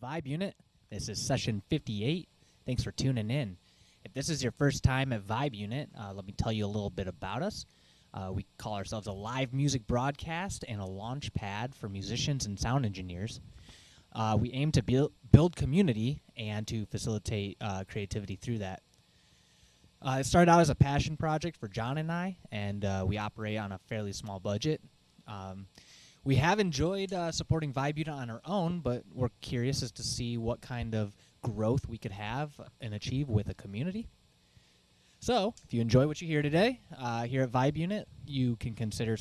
Vibe Unit. This is session 58. Thanks for tuning in. If this is your first time at Vibe Unit, let me tell you a little bit about us. We call ourselves a live music broadcast and a launch pad for musicians and sound engineers. We aim to build community and to facilitate creativity through that. It started out as a passion project for John and I, and we operate on a fairly small budget. We have enjoyed supporting Vibe Unit on our own, but we're curious as to see what kind of growth we could have and achieve with a community. So, if you enjoy what you hear today, here at Vibe Unit, you can consider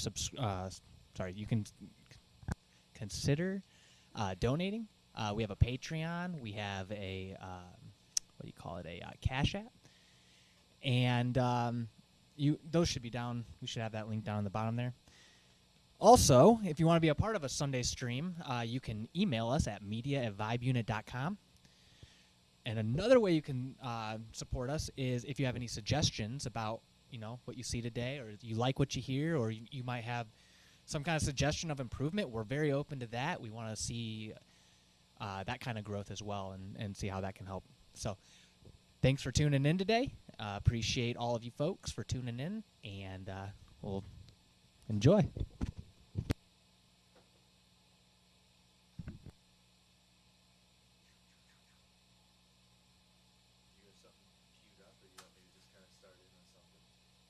consider donating. We have a Patreon. We have a Cash App, and those should be down. We should have that link down on the bottom there. Also, if you want to be a part of a Sunday stream, you can email us at media@vibeunit.com. And another way you can support us is if you have any suggestions about, what you see today, or you like what you hear, or you might have some kind of suggestion of improvement. We're very open to that. We want to see that kind of growth as well and see how that can help. So thanks for tuning in today. Appreciate all of you folks for tuning in, and we'll enjoy.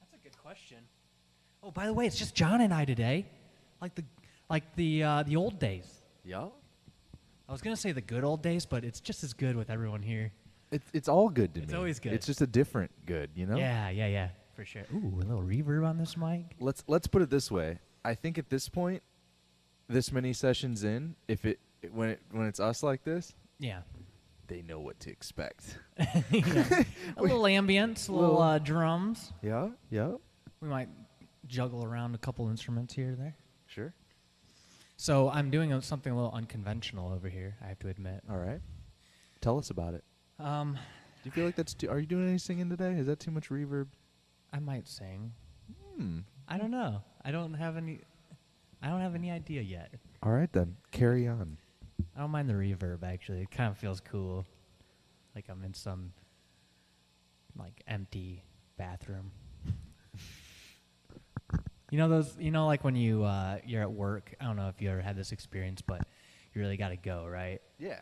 That's a good question. Oh, by the way, it's just John and I today, like the old days. Yeah. I was gonna say the good old days, but it's just as good with everyone here. It's all good to me. It's always good. It's just a different good, Yeah, for sure. Ooh, a little reverb on this mic. Let's put it this way. I think at this point, this many sessions in, when it's us like this, Yeah. they know what to expect. Yeah. A little ambience, a little drums. Yeah. We might juggle around a couple instruments here or there. Sure. So I'm doing something a little unconventional over here, I have to admit. All right. Tell us about it. Do you feel like are you doing any singing today? Is that too much reverb? I might sing. I don't know. I don't have any idea yet. All right then. Carry on. I don't mind the reverb, actually. It kind of feels cool. Like I'm in some empty bathroom. Like when you're at work, I don't know if you ever had this experience, but you really got to go, right? Yeah.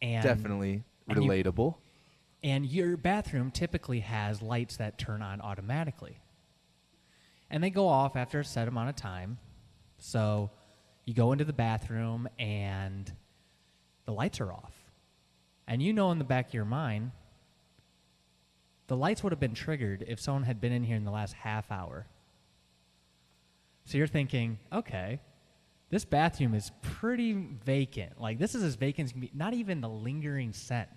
And Definitely relatable. And your bathroom typically has lights that turn on automatically. And they go off after a set amount of time. So you go into the bathroom and the lights are off. And in the back of your mind, the lights would have been triggered if someone had been in here in the last half hour. So you're thinking, okay, this bathroom is pretty vacant. Like, this is as vacant as can be. Not even the lingering scent,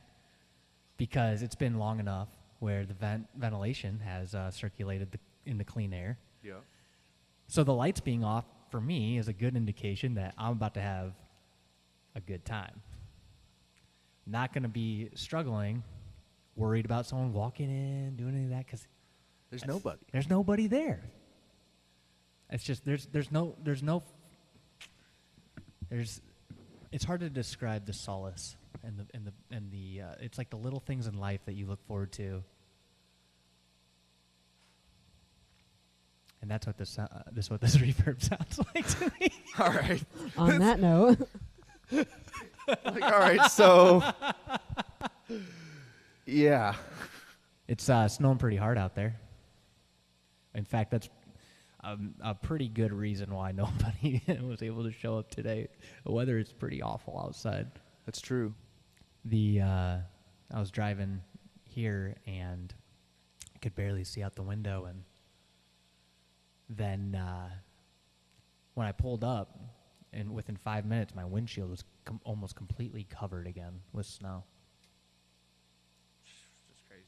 because it's been long enough where the ventilation has circulated in the clean air. Yeah. So the lights being off, for me, is a good indication that I'm about to have a good time. Not going to be struggling, worried about someone walking in, doing any of that, because There's nobody. There's nobody there. It's just it's hard to describe the solace and the it's like the little things in life that you look forward to. And that's what this reverb sounds like to me. All right. On that note. All right, so yeah. It's snowing pretty hard out there. In fact, that's a pretty good reason why nobody was able to show up today. The weather is pretty awful outside. That's true. I was driving here and I could barely see out the window, and then when I pulled up, and within 5 minutes, my windshield was almost completely covered again with snow. It's just crazy.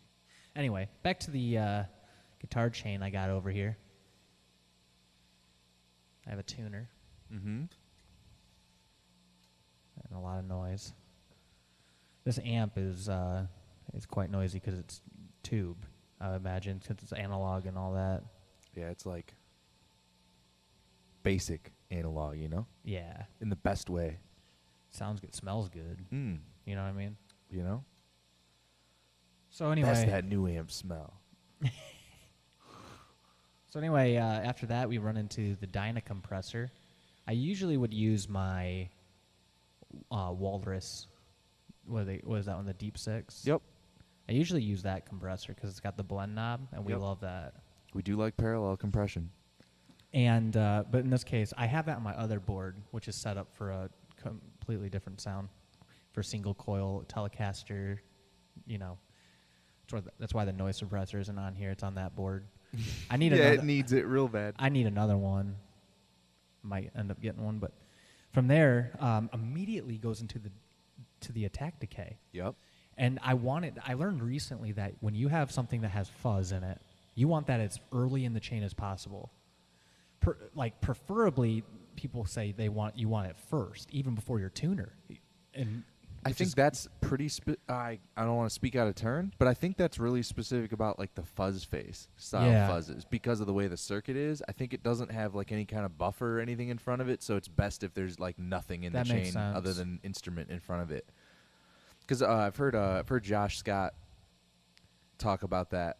Anyway, back to the guitar chain I got over here. I have a tuner. Mm-hmm. And a lot of noise. This amp is quite noisy because it's tube, I would imagine, since it's analog and all that. Yeah, it's like basic analog, Yeah. in the best way. Sounds good. Smells good. You know what I mean? You know? So anyway, That's that new amp smell. After that, we run into the Dyna compressor. I usually would use my Walrus. What is that one? The Deep Six? Yep. I usually use that compressor because it's got the blend knob, and we Yep. love that. We do like parallel compression. And but in this case, I have that on my other board, which is set up for a completely different sound, for single coil Telecaster. You know, that's why the noise suppressor isn't on here. It's on that board. I need Yeah, another, it needs it real bad. I need another one. Might end up getting one, but from there, immediately goes into the attack decay. Yep. And I learned recently that when you have something that has fuzz in it, you want that as early in the chain as possible. Preferably, people say you want it first, even before your tuner. And I think that's pretty. I don't want to speak out of turn, but I think that's really specific about like the fuzz face style fuzzes because of the way the circuit is. I think it doesn't have like any kind of buffer or anything in front of it, so it's best if there's like nothing in the chain other than instrument in front of it. Because I've heard Josh Scott talk about that.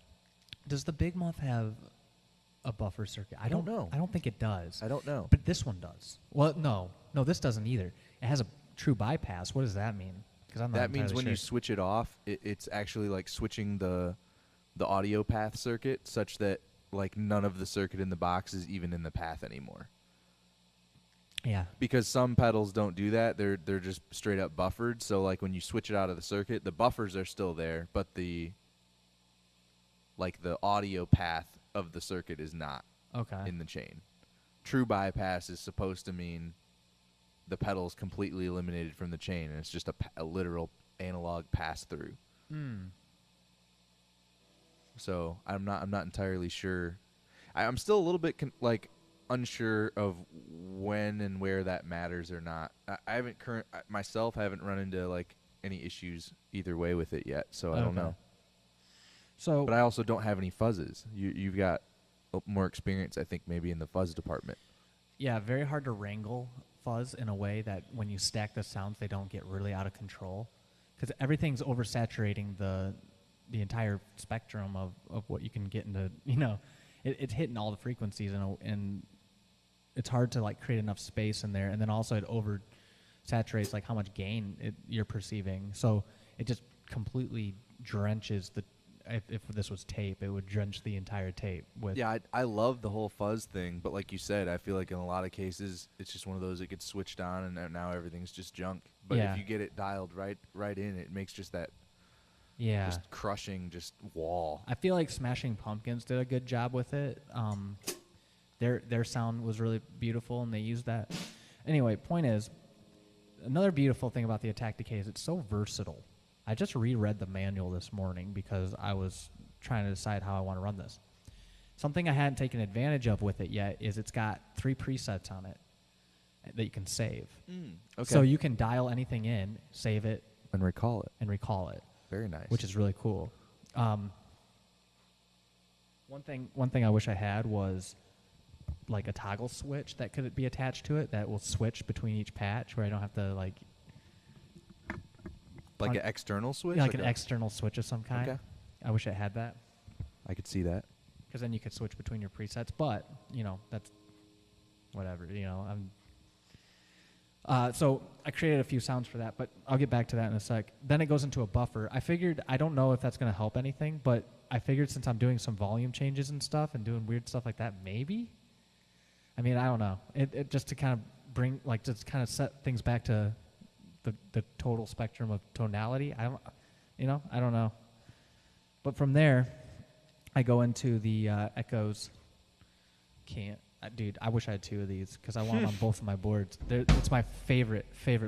Does the Big Muff have a buffer circuit? I don't know. I don't think it does. I don't know. But this one does. Well, no, this doesn't either. It has a true bypass. What does that mean? Because I'm not that means entirely when sure. you switch it off, it's actually like switching the audio path circuit such that like none of the circuit in the box is even in the path anymore. Yeah. Because some pedals don't do that. They're just straight up buffered. So like when you switch it out of the circuit, the buffers are still there, but the audio path of the circuit is not in the chain. True bypass is supposed to mean the pedal's completely eliminated from the chain, and it's just a literal analog pass through. So I'm not entirely sure. I'm still a little bit unsure of when and where that matters or not. I haven't haven't run into like any issues either way with it yet, so I don't know. So, but I also don't have any fuzzes. You've got more experience, I think, maybe in the fuzz department. Yeah, very hard to wrangle fuzz in a way that when you stack the sounds, they don't get really out of control, because everything's oversaturating the entire spectrum of what you can get into. You know, it's hitting all the frequencies, and it's hard to like create enough space in there, and then also it oversaturates like how much gain you're perceiving. So it just completely drenches the. If this was tape, it would drench the entire tape with. Yeah, I love the whole fuzz thing, but like you said, I feel like in a lot of cases it's just one of those that gets switched on and now everything's just junk. But if you get it dialed right in, it makes just that just crushing wall. I feel like Smashing Pumpkins did a good job with it. Their sound was really beautiful, and they used that. Anyway, point is, another beautiful thing about the Attack Decay is it's so versatile. I just reread the manual this morning because I was trying to decide how I want to run this. Something I hadn't taken advantage of with it yet is it's got 3 presets on it that you can save. Okay. So you can dial anything in, save it, and recall it. Very nice. Which is really cool. One thing I wish I had was like a toggle switch that could be attached to it that will switch between each patch, where I don't have to like an external switch? Yeah, like an external switch of some kind. Okay. I wish I had that. I could see that. Because then you could switch between your presets. But, that's whatever. So I created a few sounds for that, but I'll get back to that in a sec. Then it goes into a buffer. I don't know if that's going to help anything, but I figured since I'm doing some volume changes and stuff and doing weird stuff like that, maybe. I mean, I don't know. It just to kind of bring, just kind of set things back to the total spectrum of tonality. I don't know. But from there, I go into the Echoes. Dude, I wish I had 2 of these because I want them on both of my boards. It's my favorite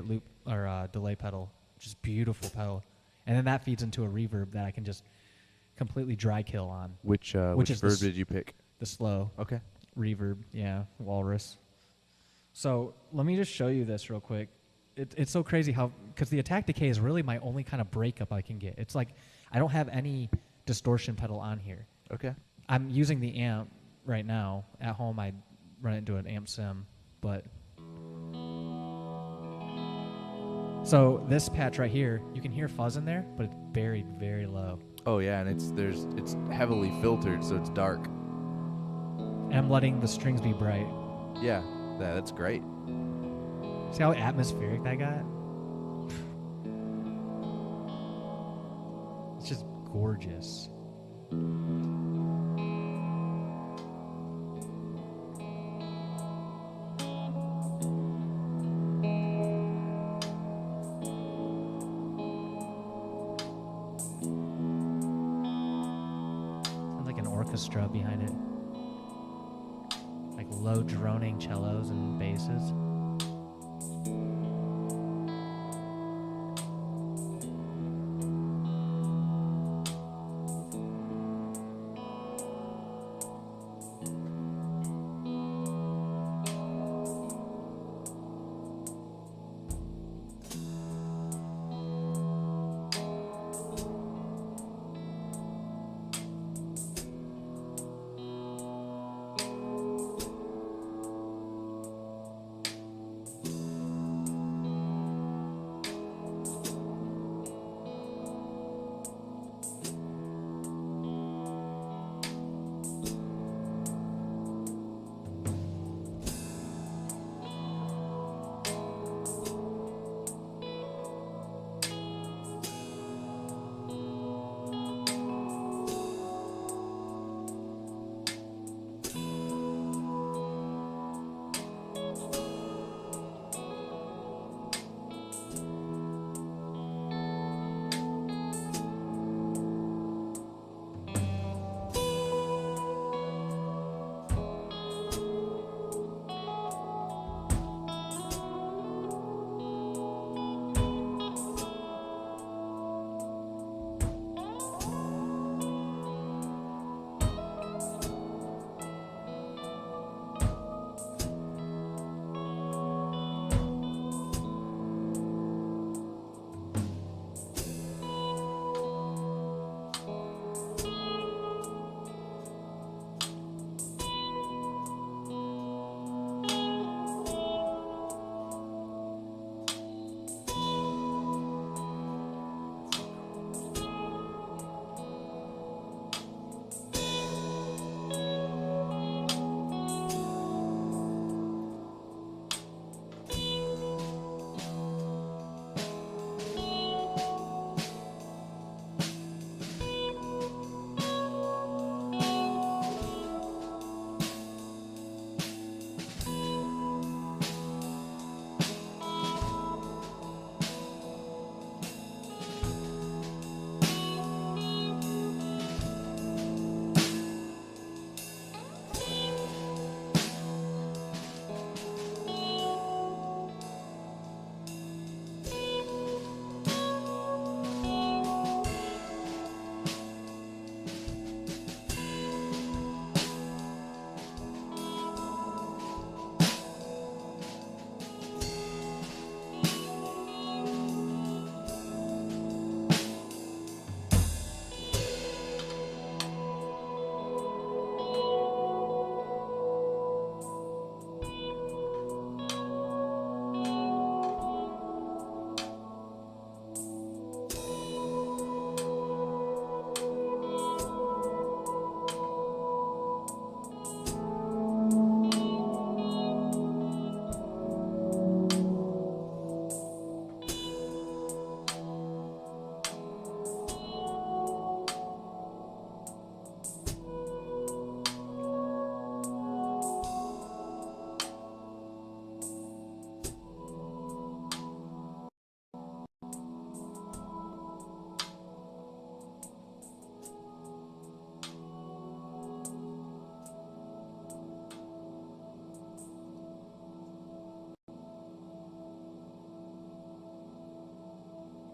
loop or delay pedal. Just beautiful pedal. And then that feeds into a reverb that I can just completely dry kill on. Which verb did you pick? The slow. Okay. Reverb, yeah, Walrus. So let me just show you this real quick. It's so crazy because the Attack Decay is really my only kind of breakup I can get. It's like I don't have any distortion pedal on here. Okay. I'm using the amp right now. At home, I run it into an amp sim, but So this patch right here, you can hear fuzz in there, but it's buried very low. Oh yeah, and it's heavily filtered, so it's dark. And I'm letting the strings be bright. Yeah, that's great. See how atmospheric that got? It's just gorgeous. Sounds like an orchestra behind it. Like low droning cellos and basses.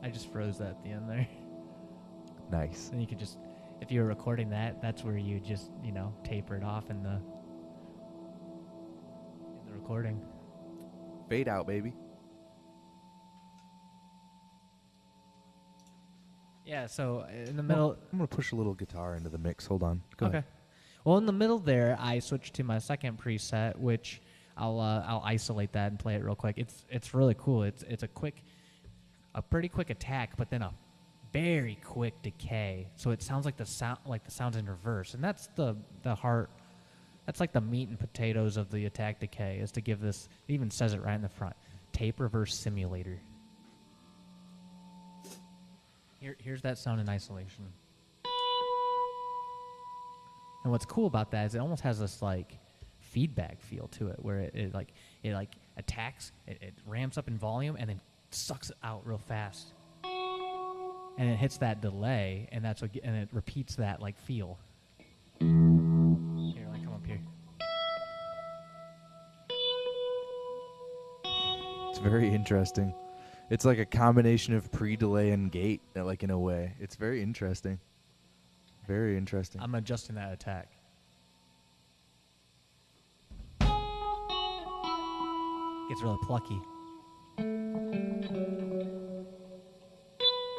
I just froze that at the end there. Nice. And you could just, if you were recording that, that's where you just, taper it off in the recording. Fade out, baby. Yeah, so in the middle... I'm going to push a little guitar into the mix. Hold on. Go Okay. ahead. Well, in the middle there, I switched to my second preset, which I'll isolate that and play it real quick. It's really cool. It's a quick a pretty quick attack, but then a very quick decay. So it sounds like the sound's in reverse, and that's the heart. That's like the meat and potatoes of the attack decay, is to give this. It even says it right in the front. Tape reverse simulator. Here's that sound in isolation. And what's cool about that is it almost has this like feedback feel to it, where it attacks, it ramps up in volume, and then sucks it out real fast. And it hits that delay, and and it repeats that like feel. Here, like come up here. It's very interesting. It's like a combination of pre-delay and gate, like in a way. It's very interesting. Very interesting. I'm adjusting that attack. Gets really plucky.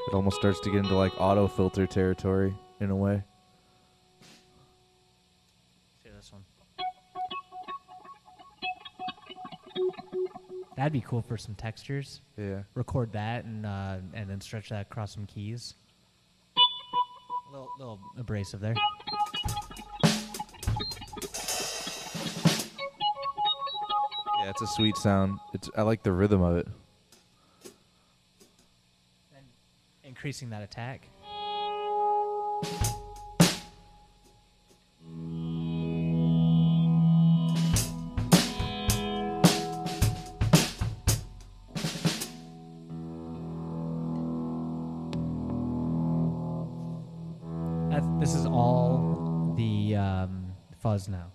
It almost starts to get into like auto filter territory in a way. See this one. That'd be cool for some textures. Yeah. Record that and then stretch that across some keys. Little abrasive there. Yeah, it's a sweet sound. I like the rhythm of it. And increasing that attack. This is all the fuzz now.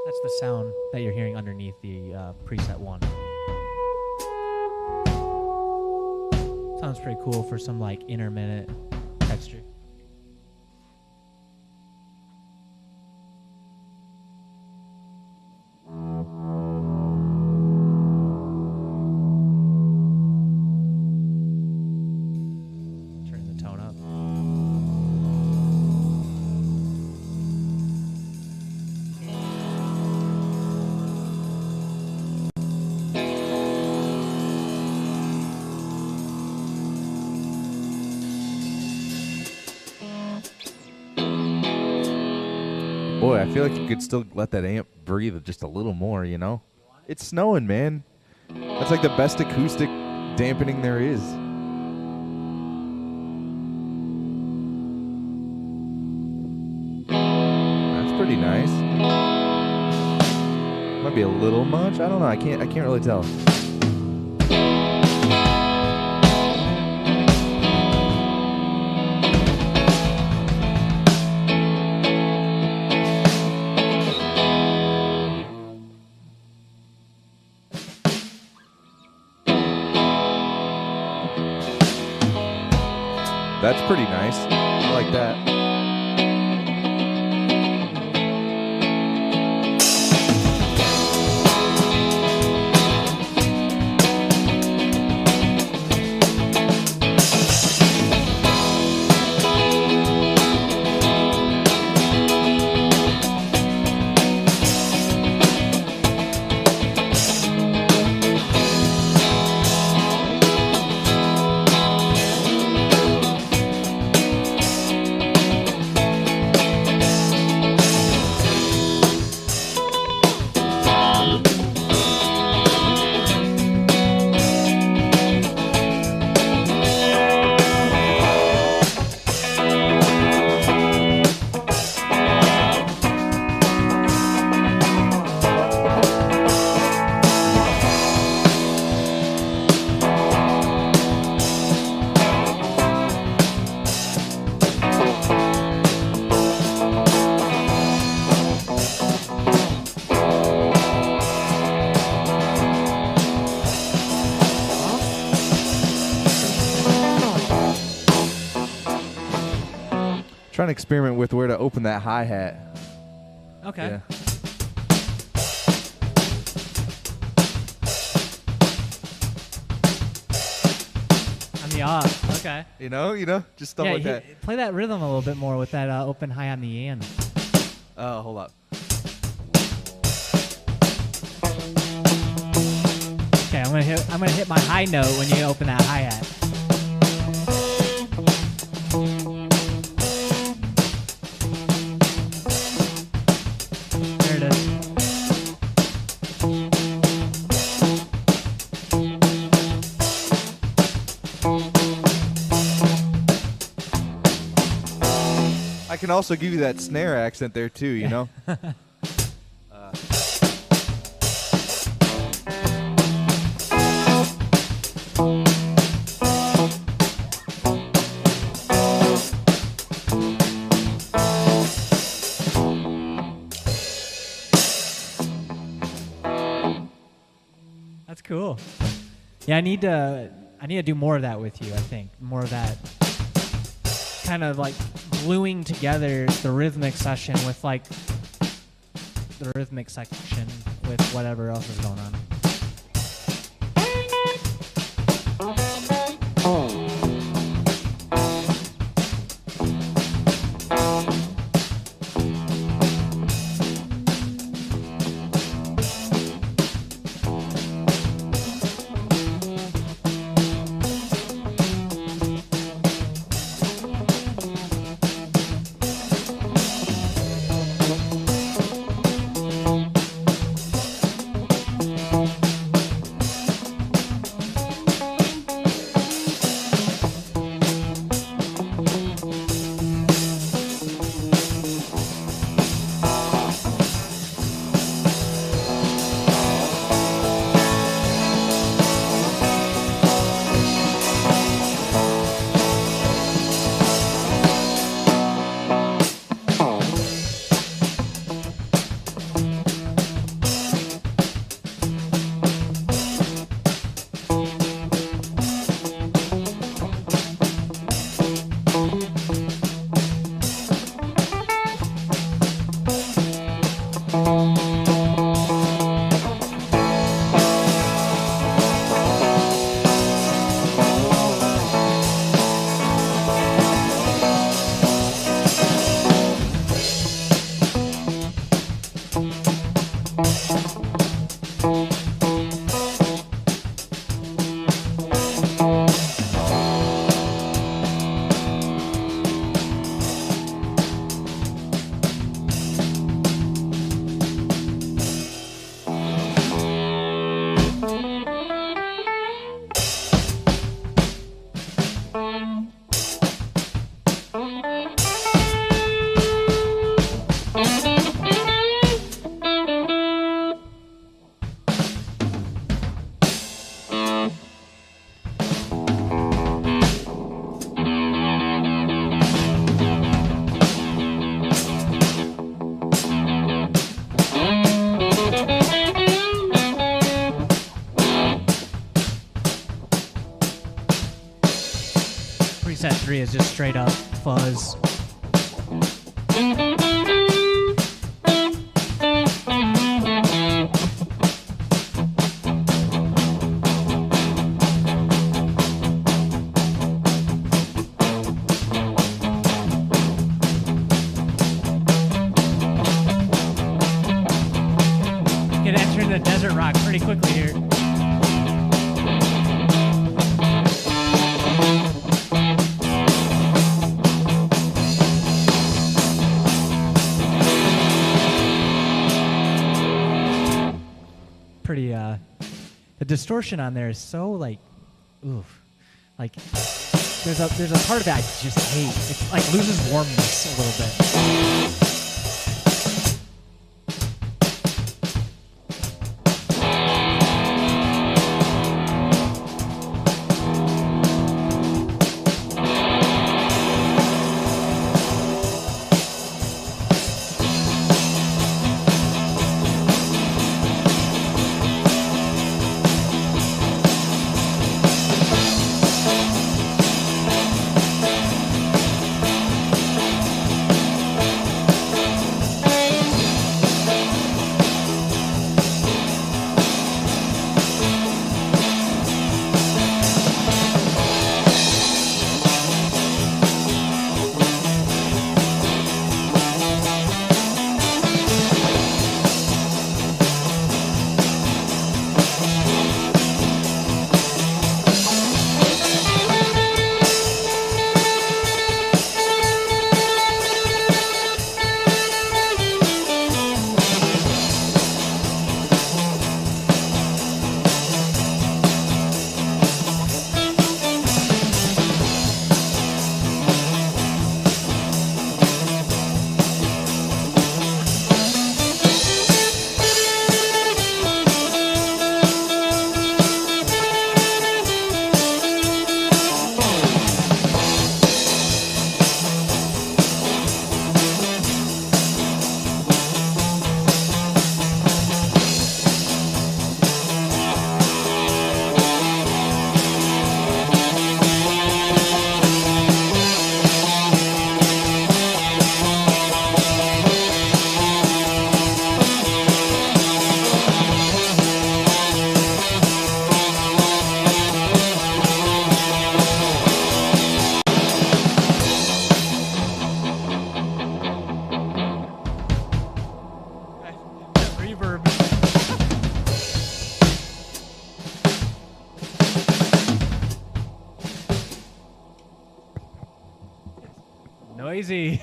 That's the sound that you're hearing underneath the preset 1. Sounds pretty cool for some like intermittent texture. Turn the tone up. Boy, I feel like you could still let that amp breathe just a little more, you know? It's snowing, man. That's like the best acoustic dampening there is. That's pretty nice. Might be a little much. I don't know. I can't really tell. That's pretty nice. I like that. Trying to experiment with where to open that hi-hat. Okay. Yeah. On the off. Okay. You know, just stuff like that. Play that rhythm a little bit more with that open high on the end. Hold up. Okay, I'm gonna hit my high note when you open that hi-hat. There it is. I can also give you that snare accent there too, you know? That's cool. Yeah, I need to do more of that with you, I think. More of that kind of like gluing together the rhythmic section with like the rhythmic section with whatever else is going on. Preset 3 is just straight up fuzz. Get entering the desert rock pretty quickly here. Pretty the distortion on there is so like oof. Like there's a part of that I just hate. It like loses warmness a little bit. noisy.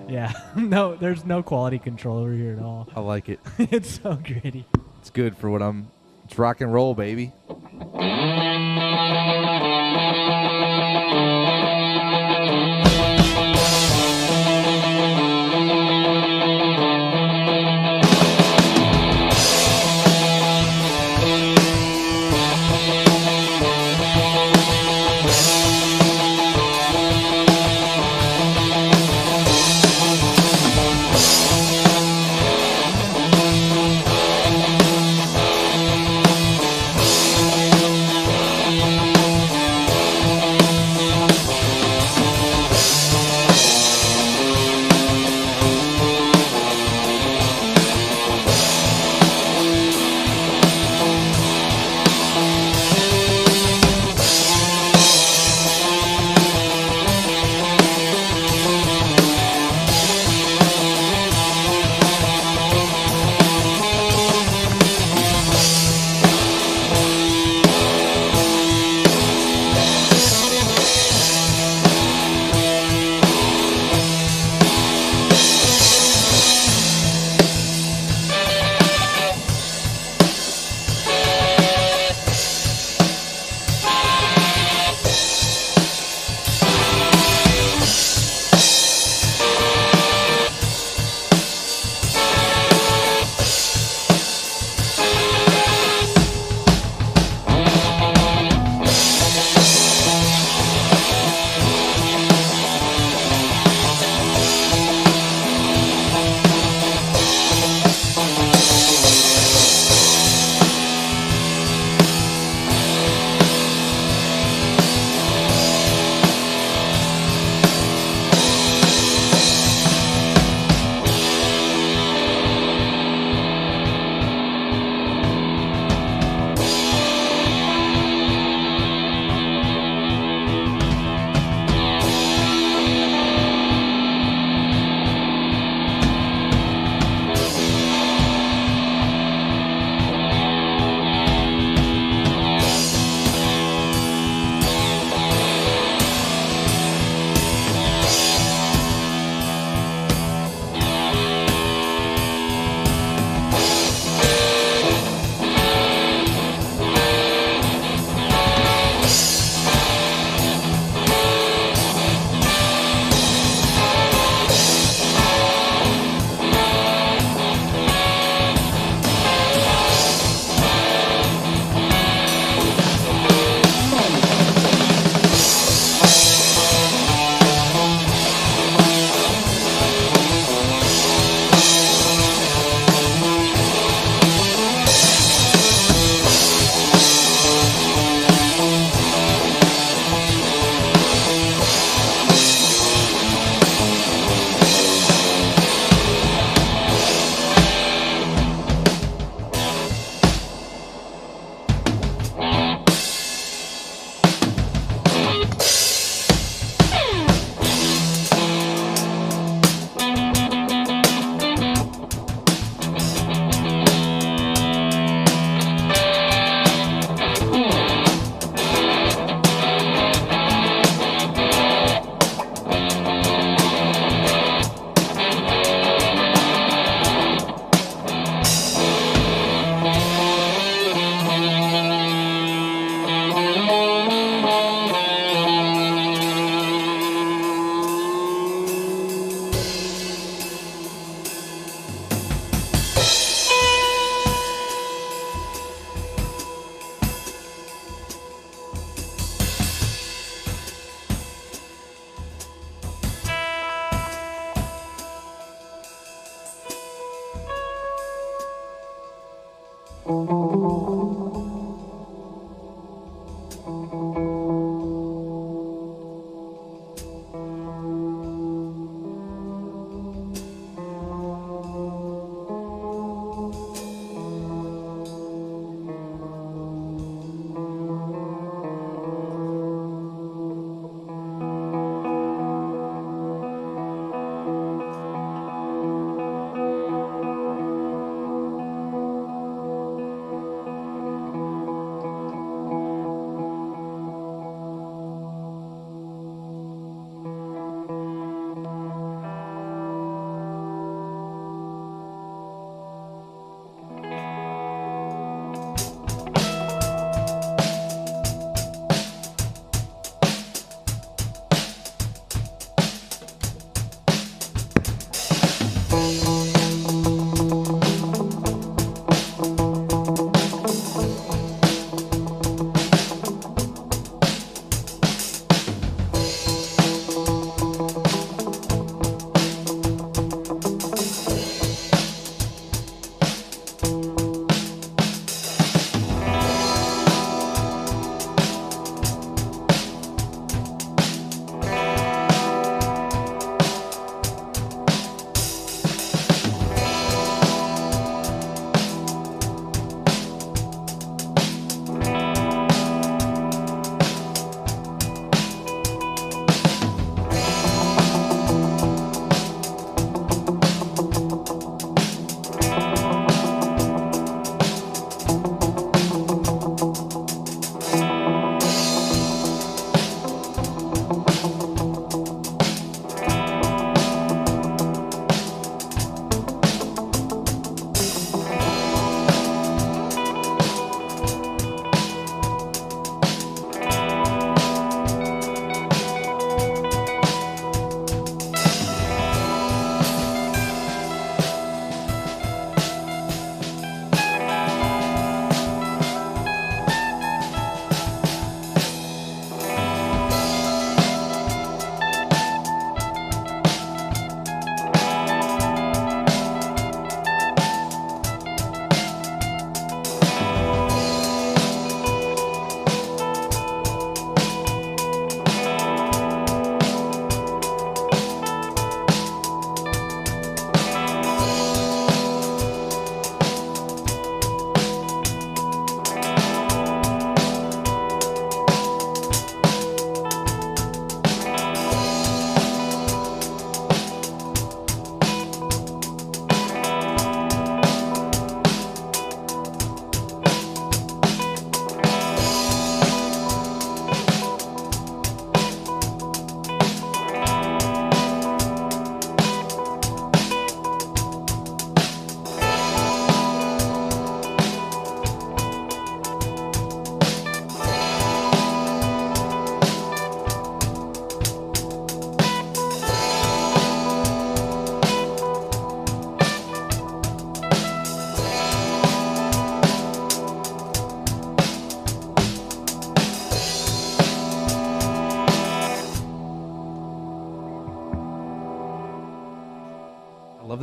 Yeah. No, there's no quality control over here at all. I like it. It's so gritty. It's good for what it's rock and roll, baby.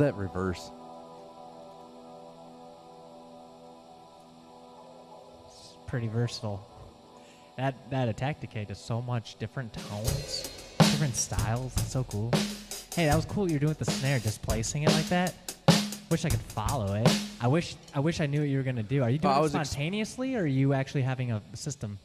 that reverse. It's pretty versatile. That attack decay does so much different tones, different styles. It's so cool. Hey, that was cool what you're doing with the snare, just placing it like that. Wish I could follow it. I wish I knew what you were gonna do. Are you doing it spontaneously, or are you actually having a system?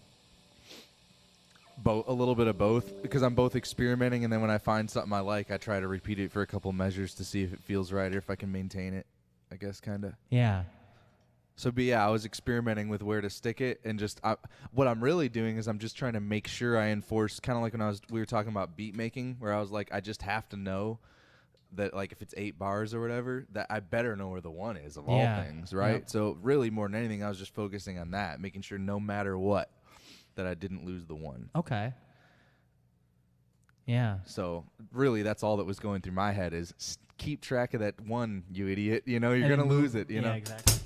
A little bit of both, because I'm both experimenting, and then when I find something I like, I try to repeat it for a couple measures to see if it feels right or if I can maintain it, I guess, kind of. Yeah. So, but yeah, I was experimenting with where to stick it, and just what I'm really doing is I'm just trying to make sure I enforce, kind of like when we were talking about beat making, where I was like, I just have to know that, like, if it's 8 bars or whatever, that I better know where the 1 is of all things, right? Yep. So really, more than anything, I was just focusing on that, making sure no matter what, that I didn't lose the 1. Okay. Yeah. So really, that's all that was going through my head is keep track of that 1, you idiot. You know, you're going to lose it, you know? Yeah, exactly.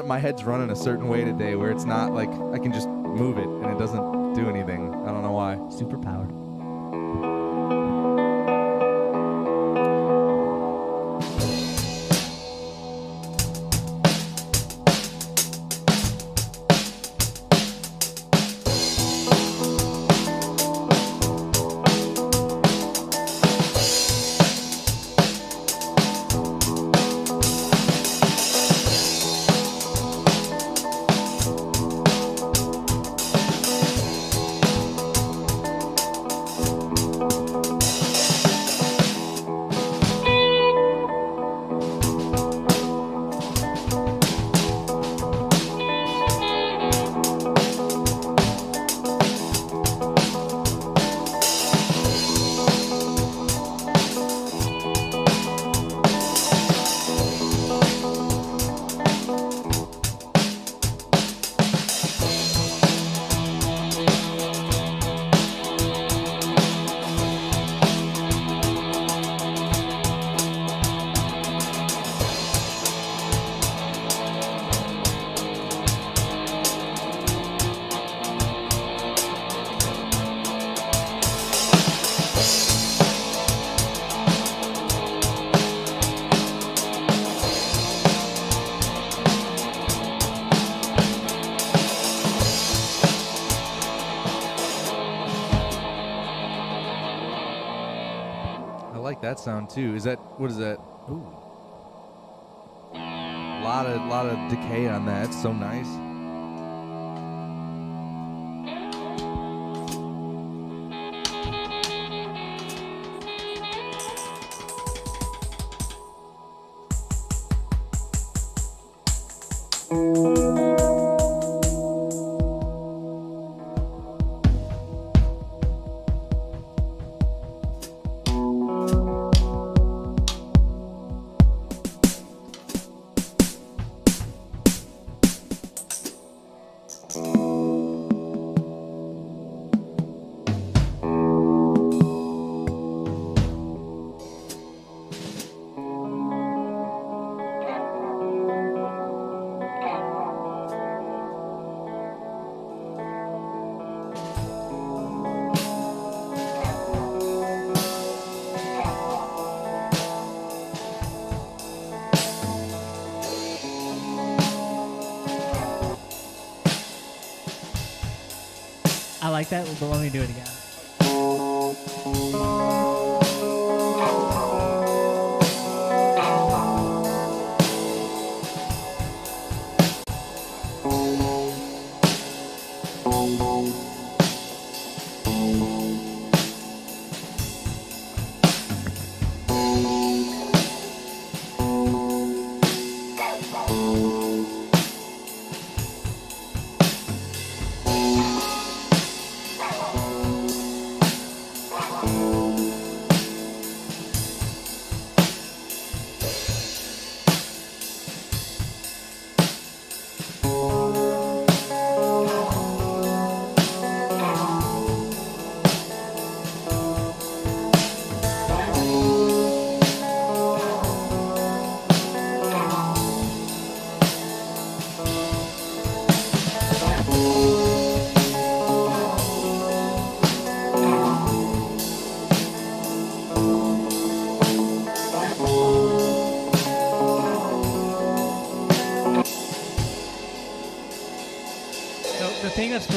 My head's running a certain way today where it's not like I can just move it and it doesn't do anything. I don't know why. Superpowered. That sound too. What is that? Ooh. Lot of decay on that. It's so nice. I like that, but let me do it again.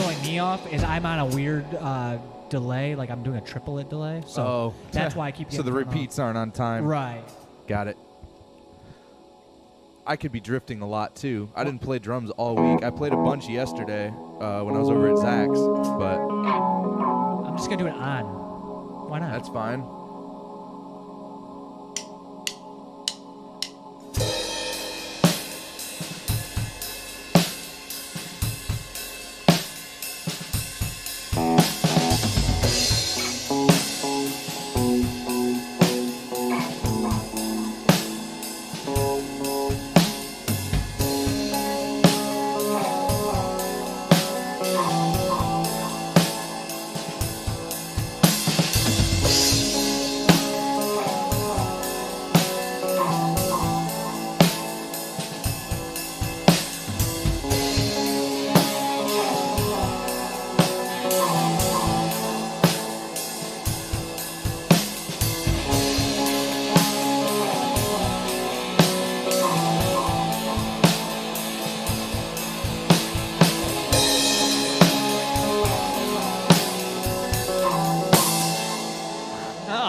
throwing me off is I'm on a weird delay, like I'm doing a triplet delay. So that's why I keep getting So the thrown off. repeats aren't on time. Right. Got it. I could be drifting a lot too. I didn't play drums all week. I played a bunch yesterday when I was over at Zach's, but I'm just gonna do it on. Why not? that's fine.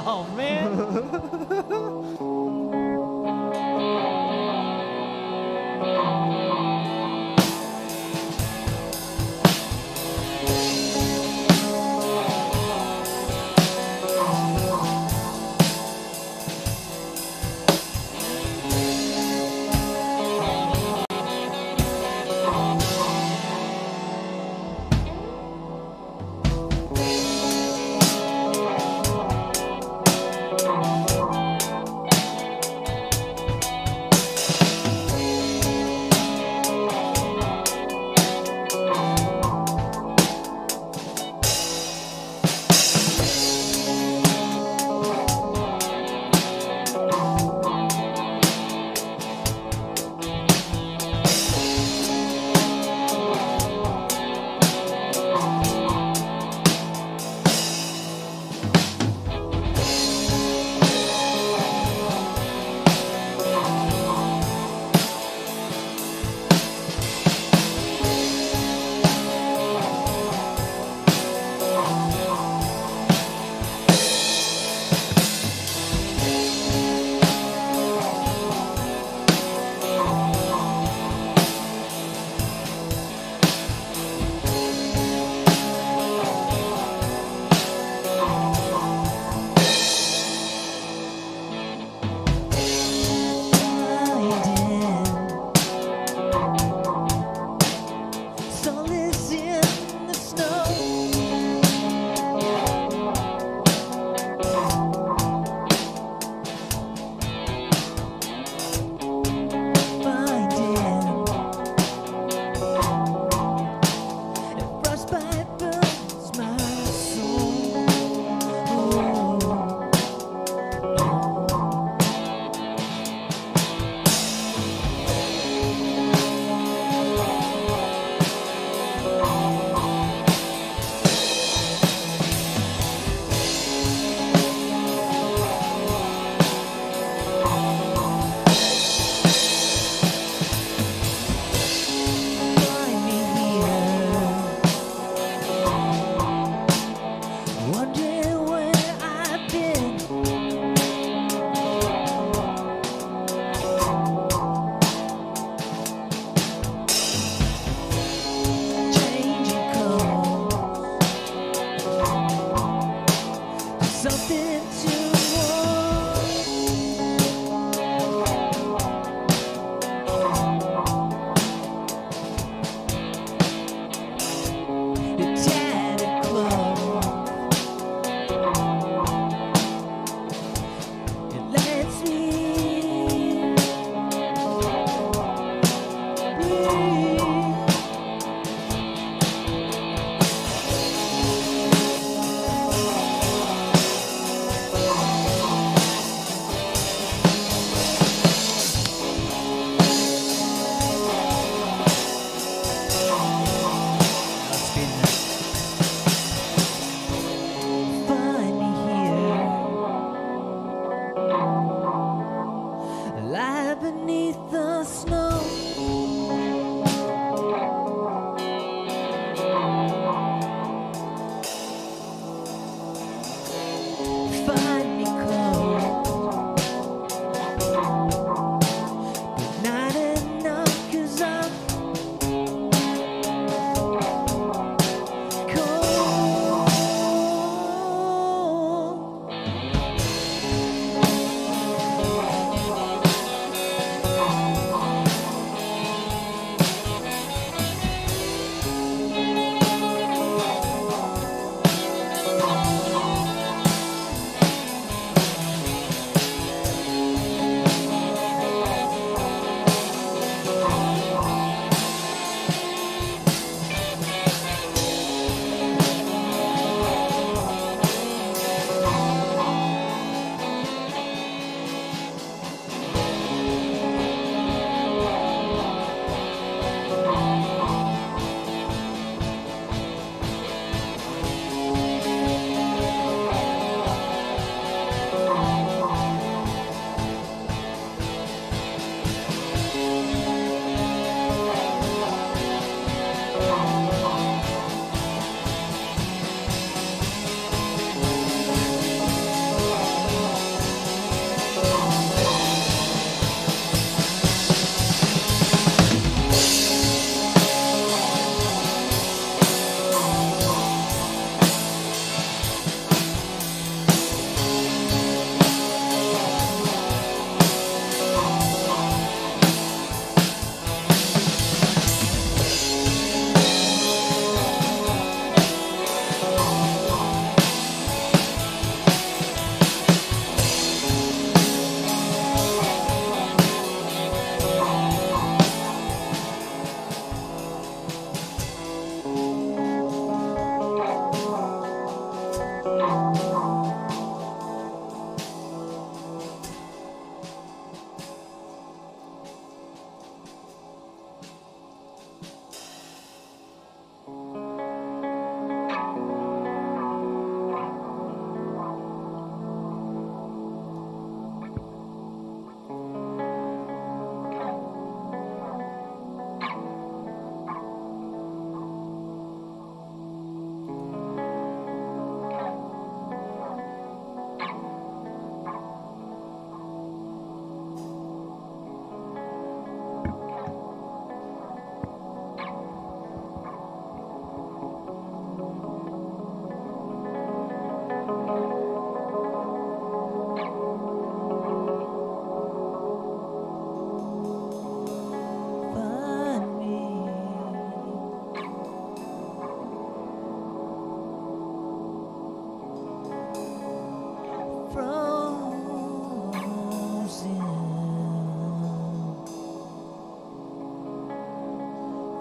Oh man.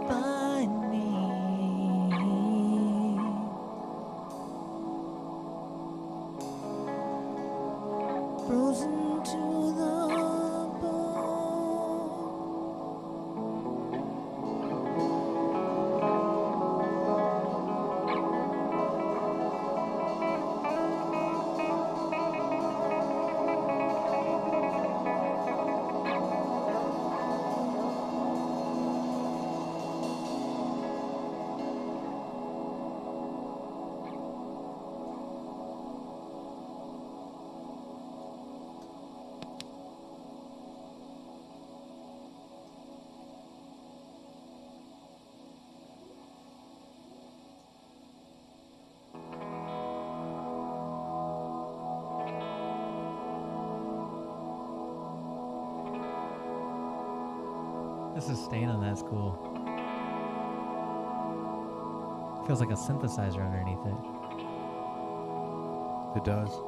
by me. Frozen to the This is staying on that cool. Feels like a synthesizer underneath it. It does.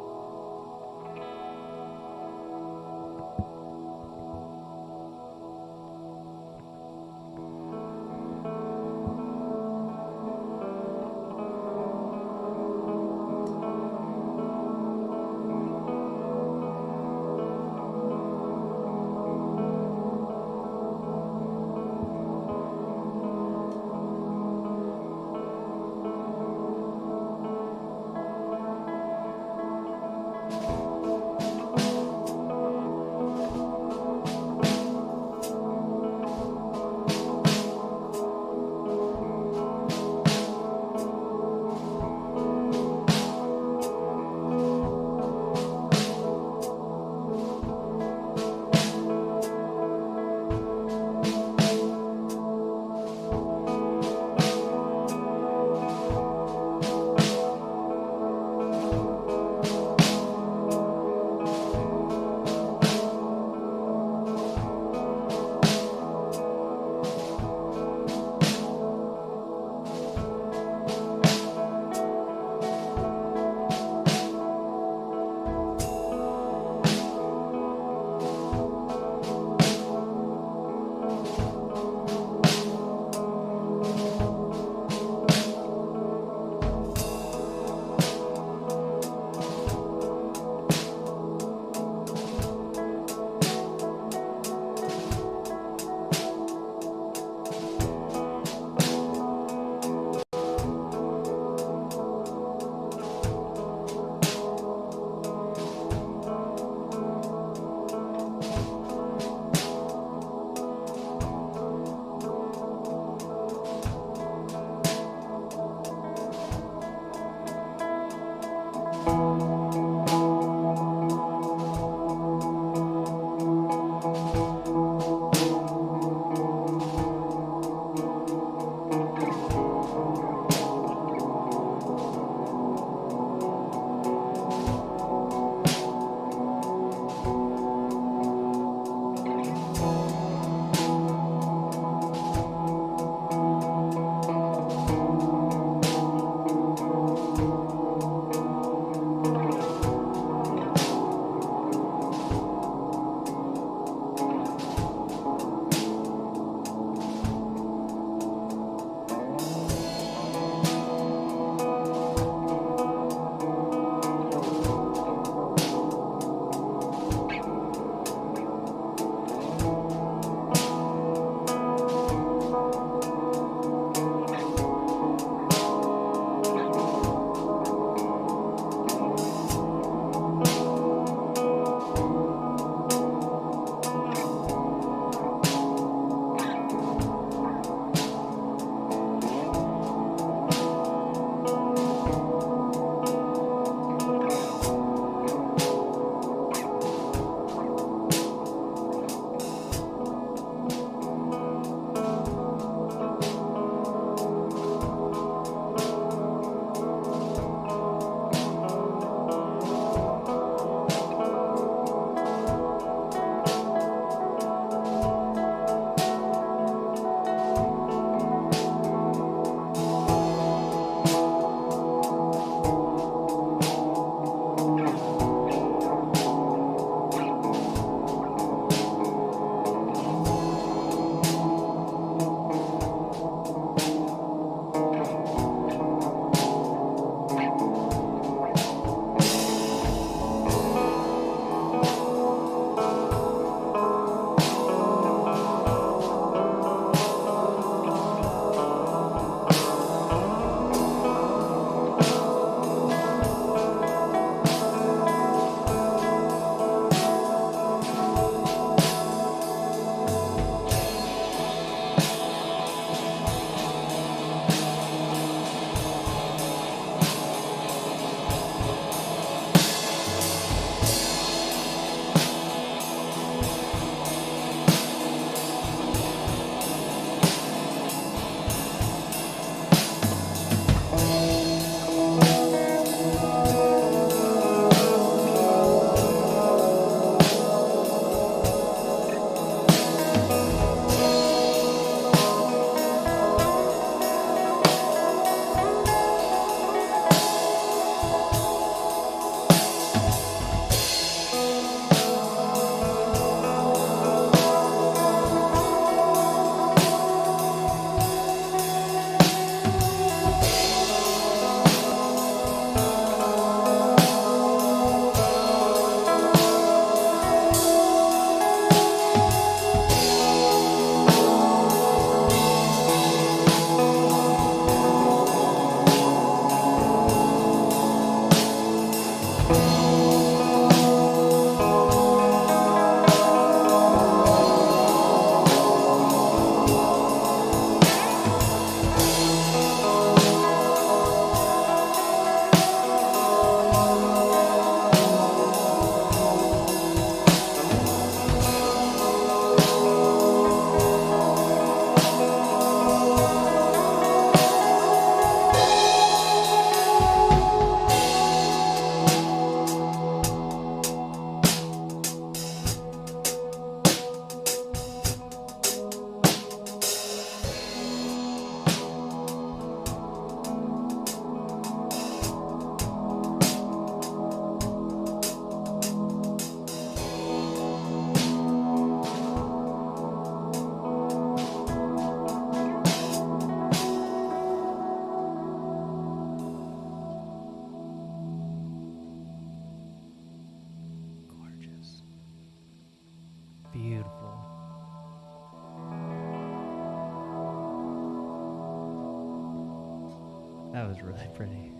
really pretty.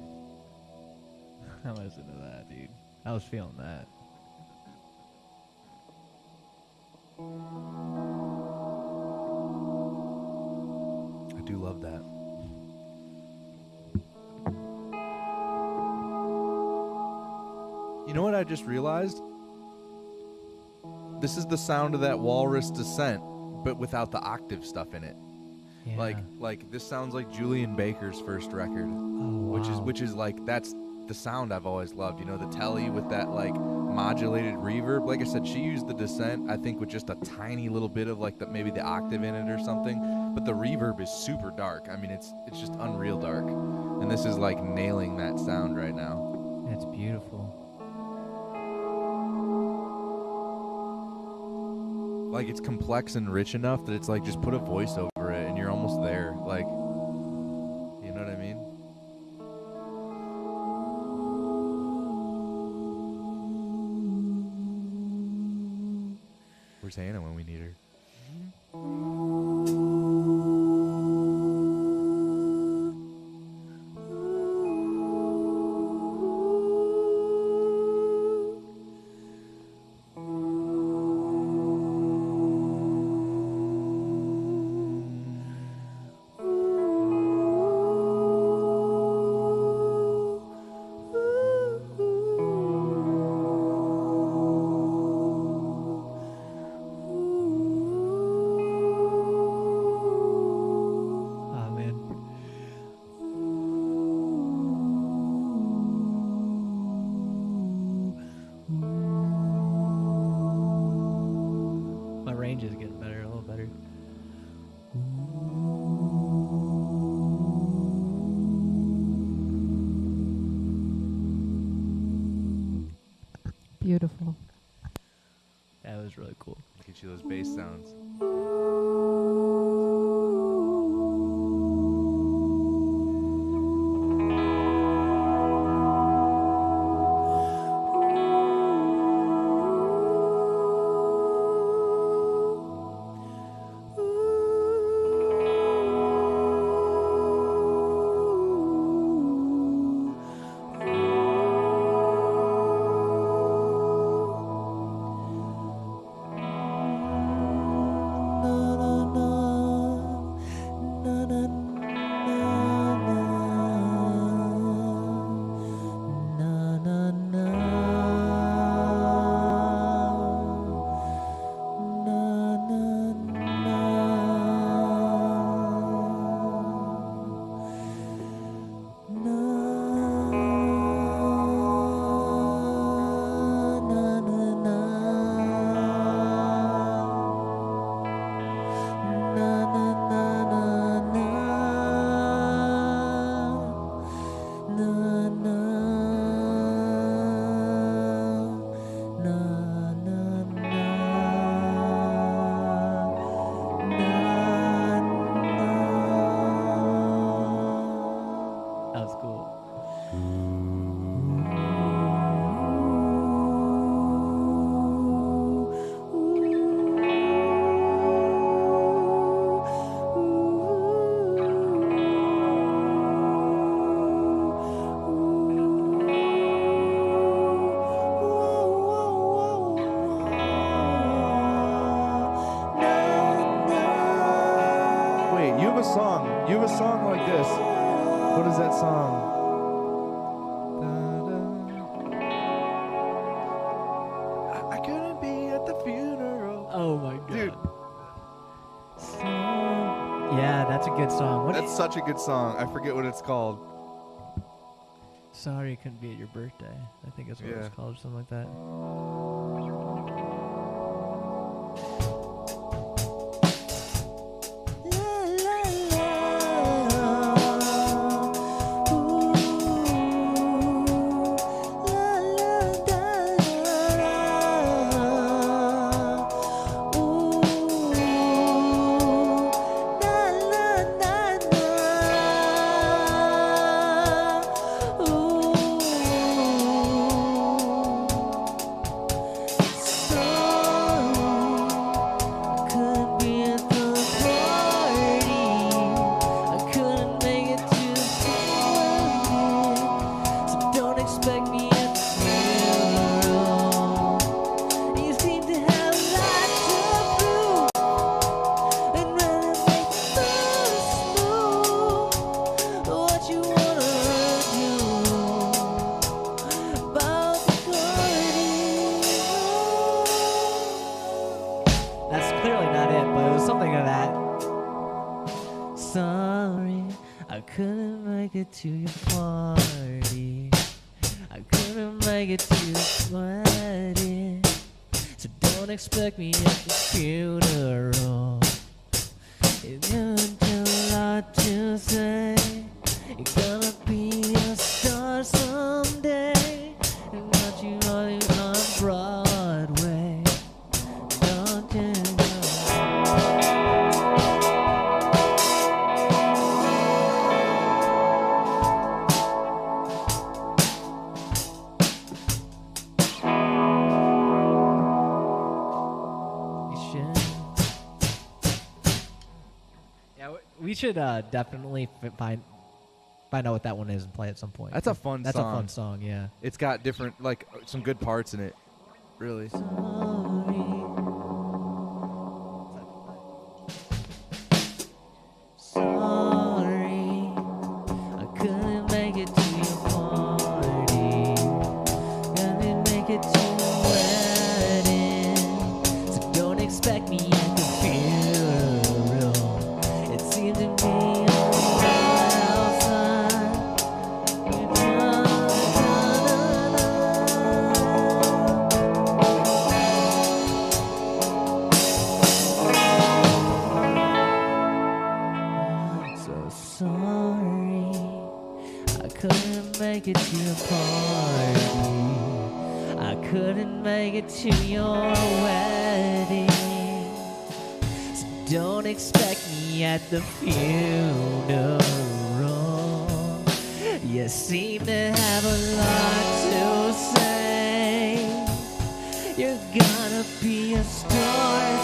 I listened to that, dude. I was feeling that. I do love that. You know what I just realized? This is the sound of that Walrus Descent, but without the octave stuff in it. Yeah. Like this sounds like Julian Baker's first record, which is like that's the sound I've always loved. You know, the telly with that like modulated reverb. Like I said, she used the Descent, I think, with just a tiny little bit of like maybe the octave in it or something. But the reverb is super dark. I mean, it's just unreal dark, and this is like nailing that sound right now. It's beautiful. Like it's complex and rich enough that it's like just put a voice over it and you're almost there. Like, you know what I mean? Where's Hannah when we need her? Is getting better, a little better. Beautiful. That was really cool. Get you those bass sounds. You have a song like this. What is that song? I couldn't be at the funeral. Oh my god. Dude. Yeah, that's a good song. That's such a good song. I forget what it's called. Sorry it couldn't be at your birthday. I think that's what it was called, or something like that. to your party. I couldn't make it to your wedding. So don't expect me at the funeral. It's a lot to say. You're gonna be a star someday. And what you are on Broadway. Don't you know? We should definitely find out what that one is and play at some point. That's a fun That's song. a fun song, yeah. It's got different, like, some good parts in it. Really. Sorry, I couldn't make it to your party. Couldn't make it to your wedding. So don't expect me at the funeral. It seemed to me outside. Sorry, I couldn't make it to your party. I couldn't make it to your wedding. So don't expect me at the funeral. You seem to have a lot to say. You're gonna be a star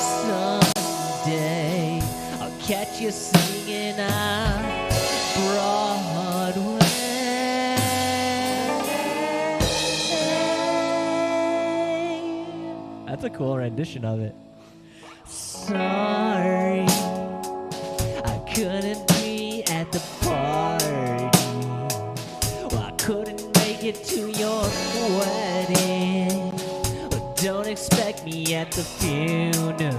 someday. I'll catch you singing on Broadway. That's a cool rendition of it. Sorry, I couldn't be at the party. Well, I couldn't make it to your wedding. But don't expect me at the funeral.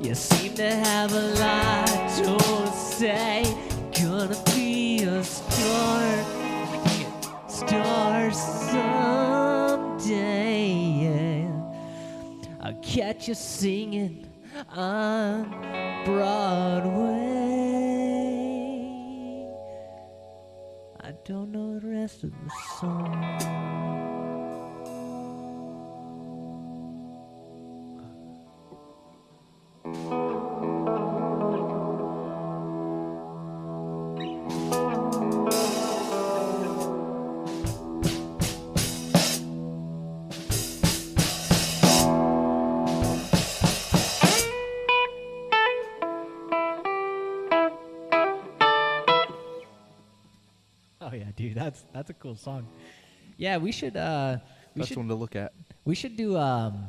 You seem to have a lot to say. Gonna be a star someday. Yeah. I'll catch you singing on Broadway. I don't know the rest of the song. Oh yeah, dude, that's a cool song. Yeah, we should That's one to look at. we should do trying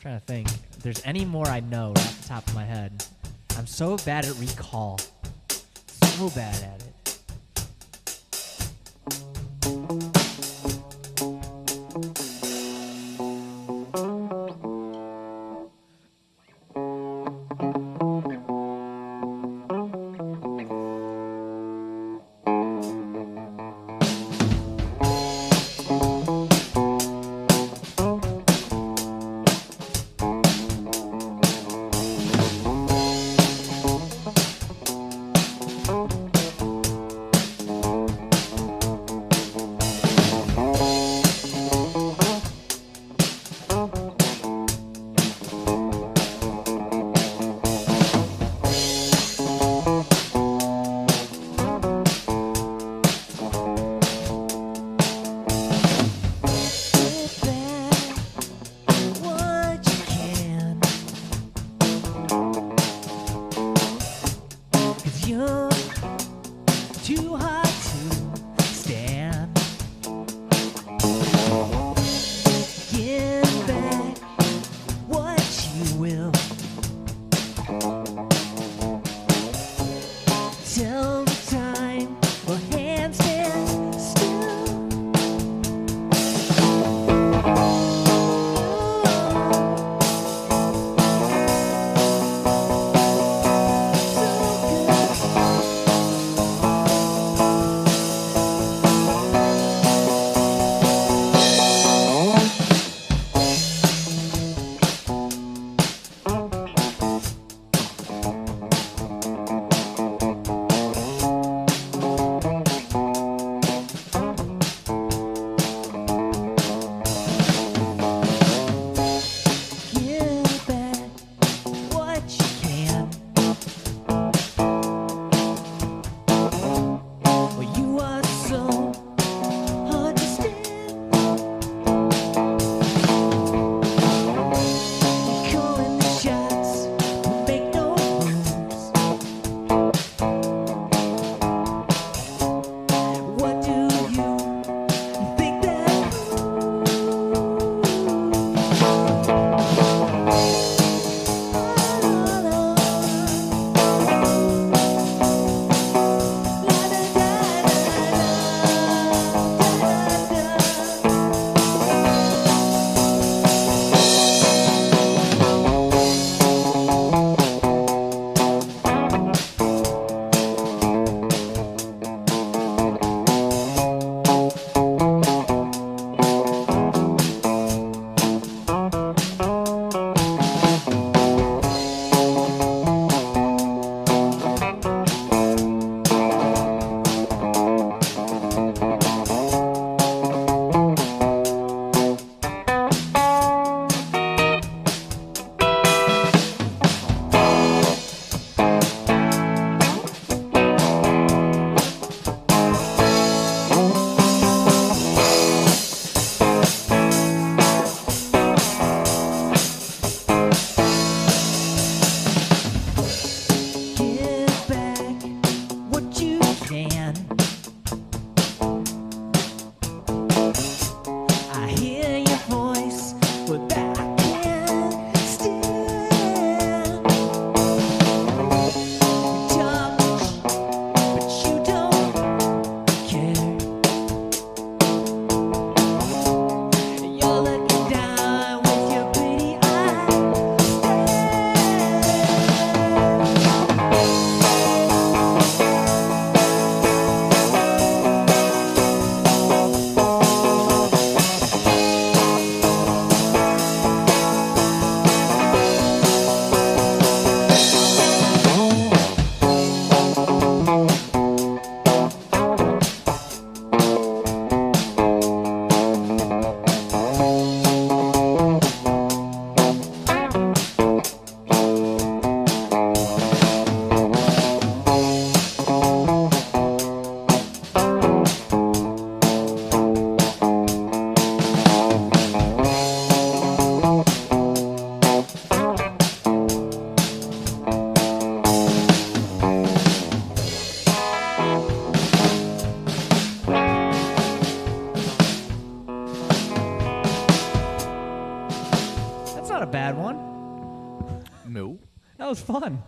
to think if there's any more I know right off the top of my head. I'm so bad at recall. So bad at it. was fun.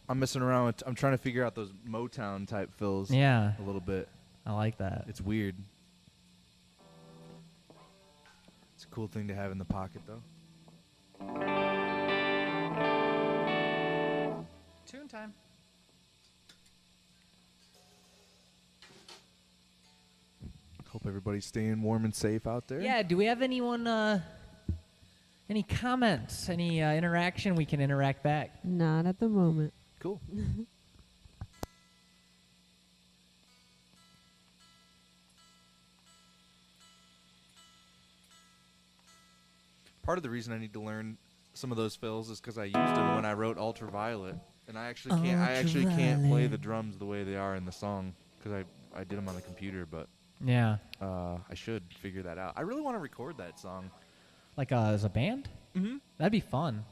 I'm messing around with. I'm trying to figure out those Motown type fills. Yeah, A little bit. I like that. It's weird. It's a cool thing to have in the pocket, though. Tune time. Hope everybody's staying warm and safe out there. Yeah, do we have anyone, any comments, any interaction we can interact back? Not at the moment. Cool. Part of the reason I need to learn some of those fills is because I used them when I wrote Ultraviolet, and I actually can't. I actually can't play the drums the way they are in the song because I did them on the computer, but Yeah. I should figure that out. I really want to record that song. Like as a band? Mm-hmm. That'd be fun.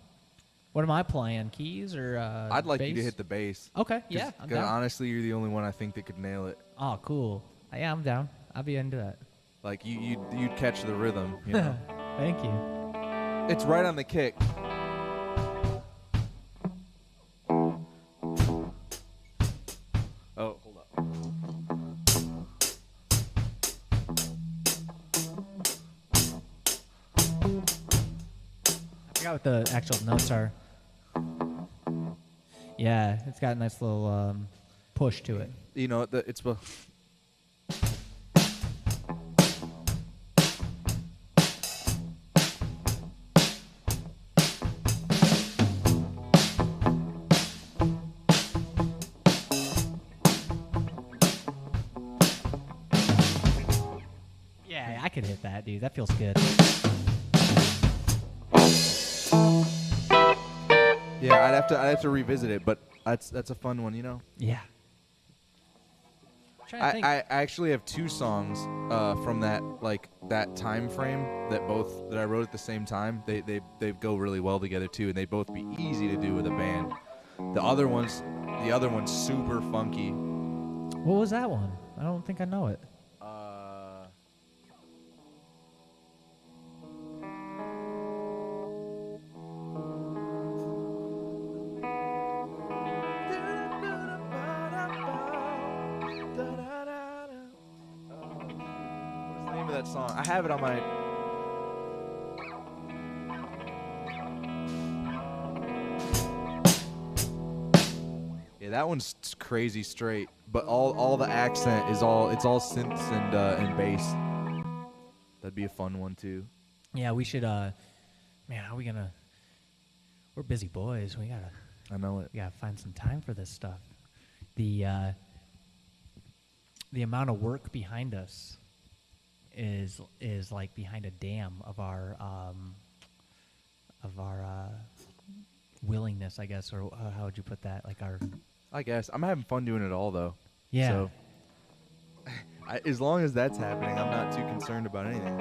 What am I playing? Keys or I'd like you to bass? hit the bass. Okay, yeah, I'm Because down. honestly, you're the only one I think that could nail it. Oh, cool. Yeah, I'm down. I'll be into that. Like you'd catch the rhythm. You know? Thank you. It's right on the kick. Oh, hold up. I forgot what the actual notes are. Yeah, it's got a nice little push to it. You know, it's. Yeah, I could hit that, dude. That feels good. Yeah, I'd have to revisit it, but that's a fun one, you know. Yeah. Trying to think. I actually have two songs from that time frame that I wrote at the same time. They go really well together too, and they'd both be easy to do with a band. The other one's super funky. What was that one? I don't think I know it. What's the name of that song? I have it on my. Yeah, that one's crazy straight, but all the accent is all synths and bass. That'd be a fun one too. Yeah, we should. Man, how are we gonna? We're busy boys. We I know it. gotta find some time for this stuff. The amount of work behind us is like behind a dam of our willingness, I guess, or how would you put that? Like our I guess I'm having fun doing it all though. yeah. So, as long as that's happening, I'm not too concerned about anything.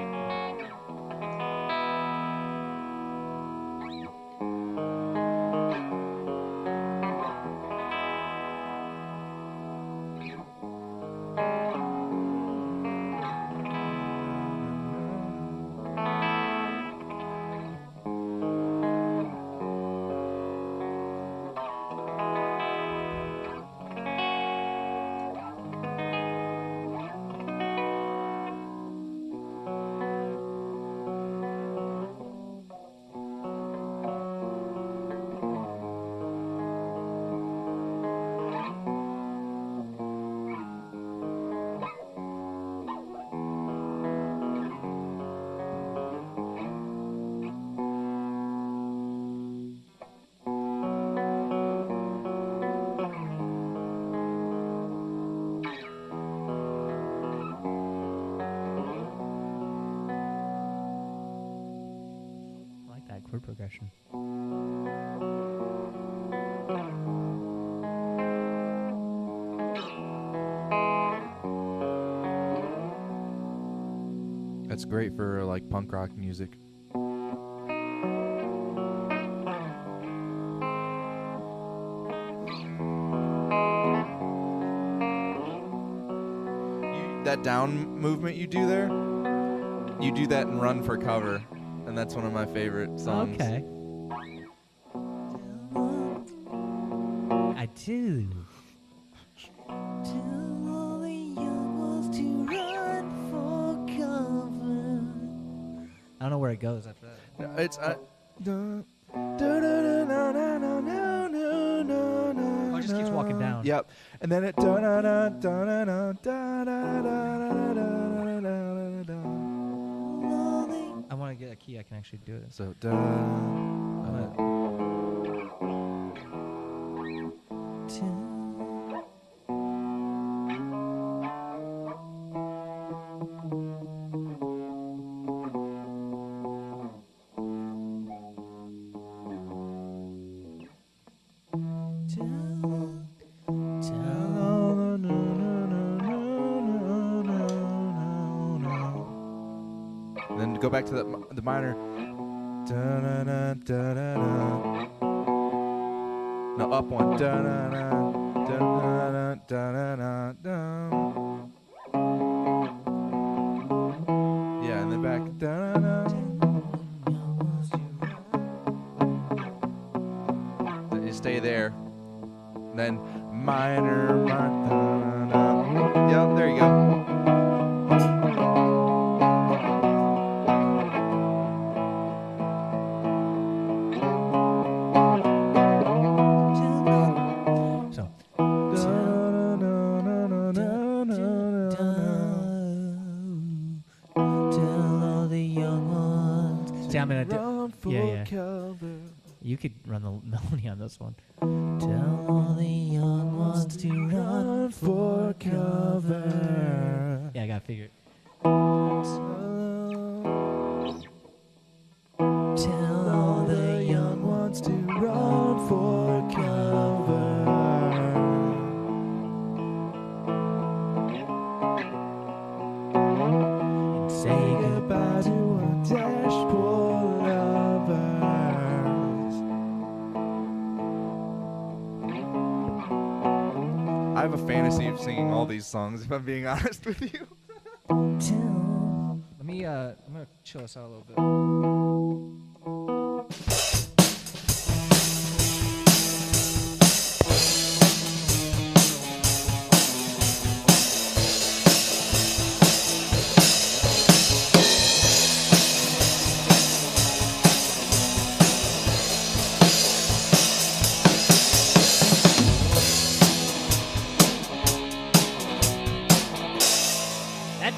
I like that chord progression. That's great for like punk rock music. That down movement you do there, you do that in Run for Cover, and that's one of my favorite songs. Okay. too. Tell all the young ones to run for cover. I don't know where it goes after that. No, it's Oh, it just keeps walking down. Yep, and then it. I want to get a key I can actually do it. So. Then go back to the minor. No, up one. Yeah, and then back. Then you stay there. Then minor. Yep, there you go. You could run the melody on this one. Tell all the young ones to run for cover. Yeah, I gotta figure it. Tell all the young ones to run for cover. And say goodbye to a dashboard lover. I have a fantasy of singing all these songs, if I'm being honest with you. Let me, I'm gonna chill us out a little bit.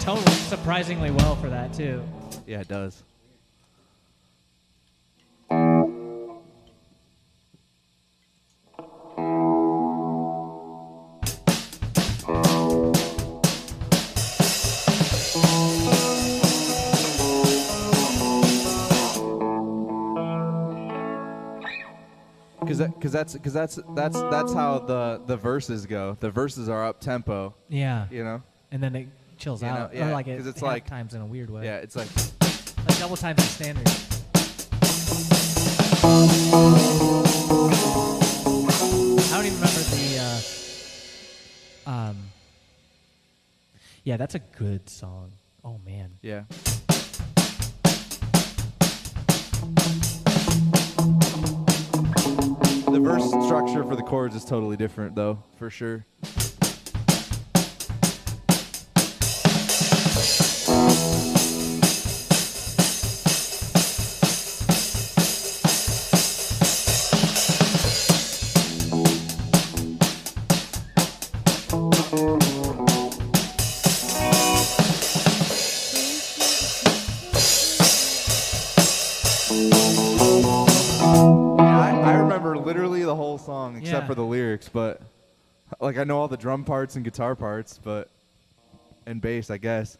Tone works surprisingly well for that too. Yeah, it does. Because that's how the verses go. The verses are up tempo. Yeah. You know. And then it chills out. Yeah, or like because it it's like times in a weird way. Yeah, it's like double times the standard. I don't even remember the. Yeah, that's a good song. Oh man. Yeah. The verse structure for the chords is totally different, though, for sure. I remember literally the whole song except for the lyrics, but like I know all the drum parts and guitar parts, but and bass, I guess.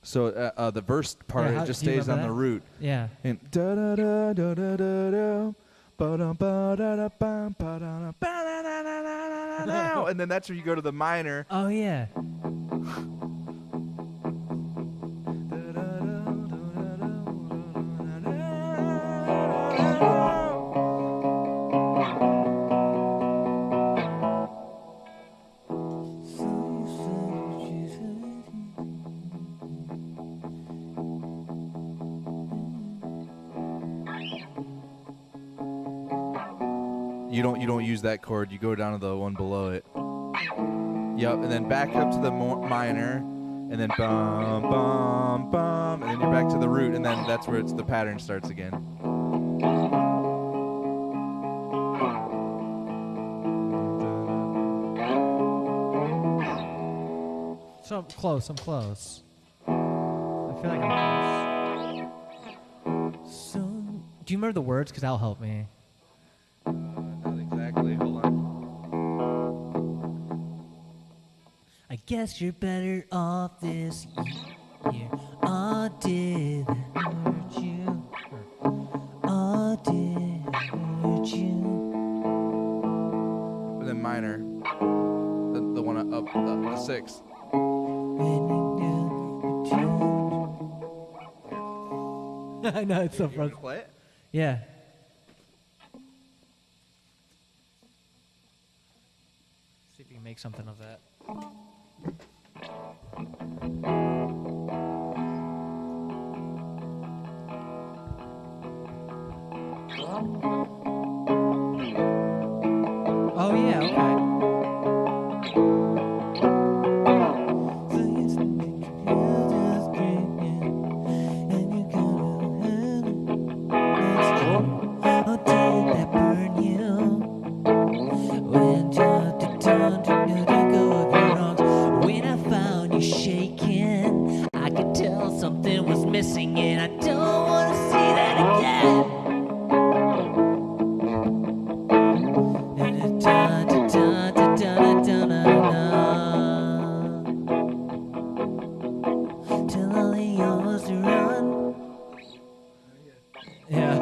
So the verse part it just stays on the root. Yeah. And da da da da da da da. And then that's where you go to the minor. Oh yeah. You don't use that chord. You go down to the one below it. Yep, and then back up to the minor, and then bum bum bum, and then you're back to the root, and then that's where the pattern starts again. So I'm close. I feel like I'm close. So, do you remember the words? Because that'll help me. Not exactly. Hold on. I guess you're better off this year. Oh, did I hurt you? Oh, did I hurt you? And then minor. The one up, the 6. I know, it's so You want fun. to play it? Yeah. See if you can make something of that. Oh, yeah, okay. Shaking, I could tell something was missing, and I don't want to see that again. Tell all the yours to run. Yeah.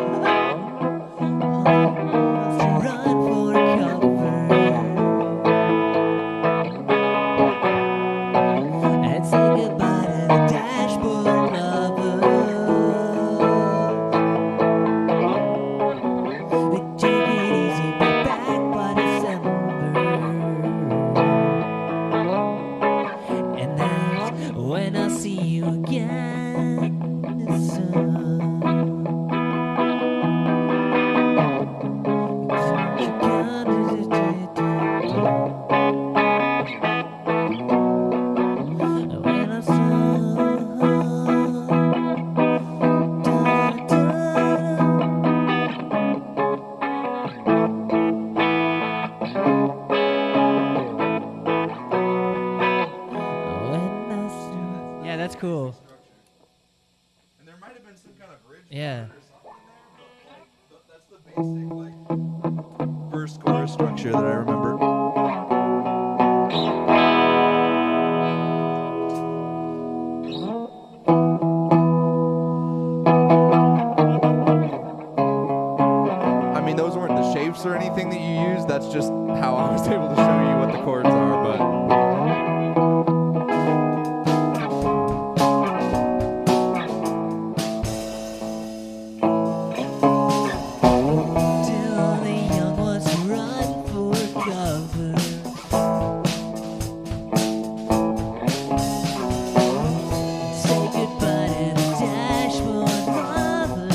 To run for cover. And say goodbye to the dashboard lover. We take it easy, be back by December. And that's when I see you again. Yeah, that's cool. And there might have been some kind of bridge Yeah. or something in there, but that's the basic verse chorus structure that I remember. I mean, those weren't the shapes or anything that you used. That's just how I was able to show you what the chords are, but Till all the young ones run for cover. Say goodbye to the dashboard lover.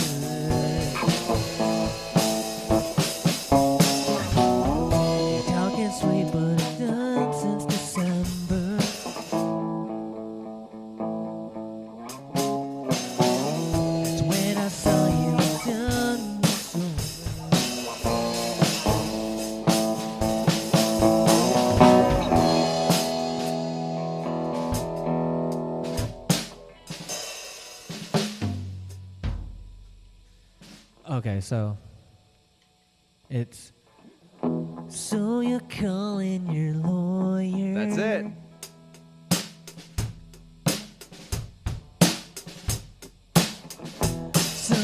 You're talking sweet, but it's done since December. That's when I saw you done so. Okay, so it's so you're calling your lawyer. that's it. So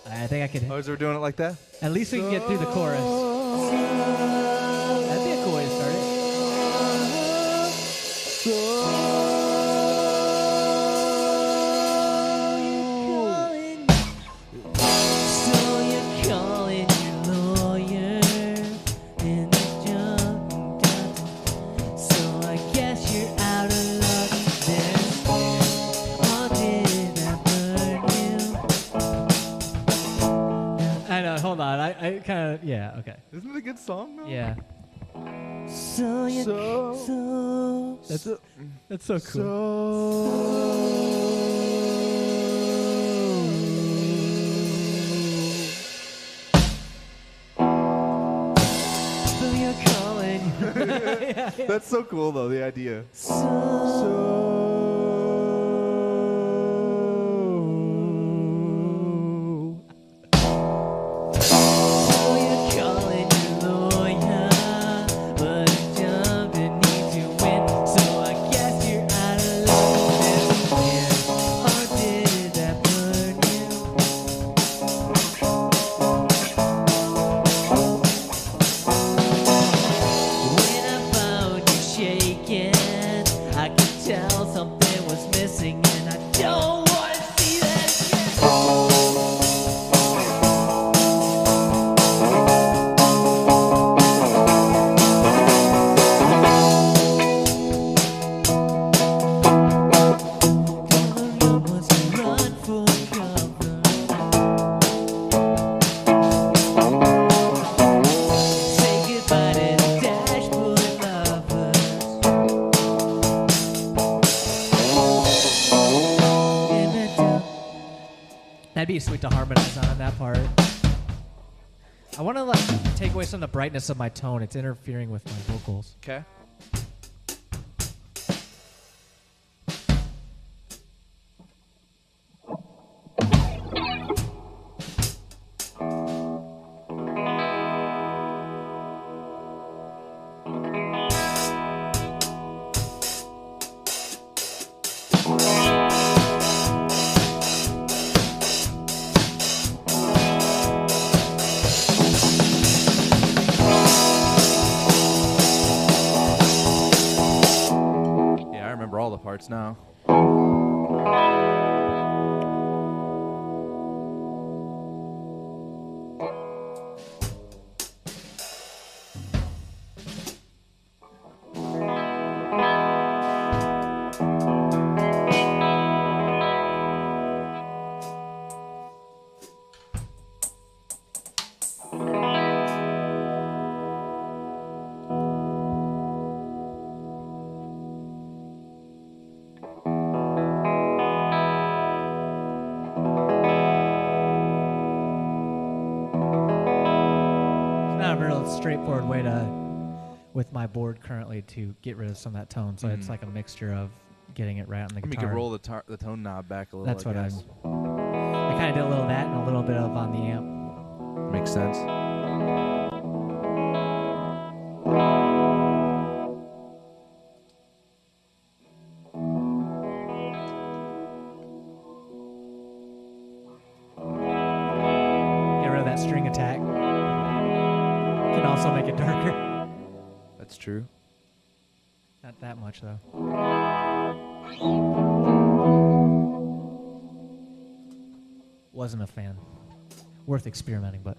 I think I could. Oh, so we're doing it like that? At least we can get through the chorus. That'd be a cool way to start it. So you're calling your lawyer in this junk. So I guess you're out of luck there. Or did I burn you? kind of, yeah, okay. Isn't it a good song though? Yeah. That's so cool. So you're calling. Yeah. That's so cool though, the idea. That'd be sweet to harmonize on that part. I want to like take away some of the brightness of my tone. It's interfering with my vocals. Okay. All the parts now. Straightforward way with my board currently to get rid of some of that tone. So it's like a mixture of getting it right on the guitar. You can roll the tone knob back a little. That's what I kind of did a little of that and a little bit of on the amp. Makes sense. Get rid of that string attack. Can also make it darker. That's true. Not that much though. Wasn't a fan. Worth experimenting, but.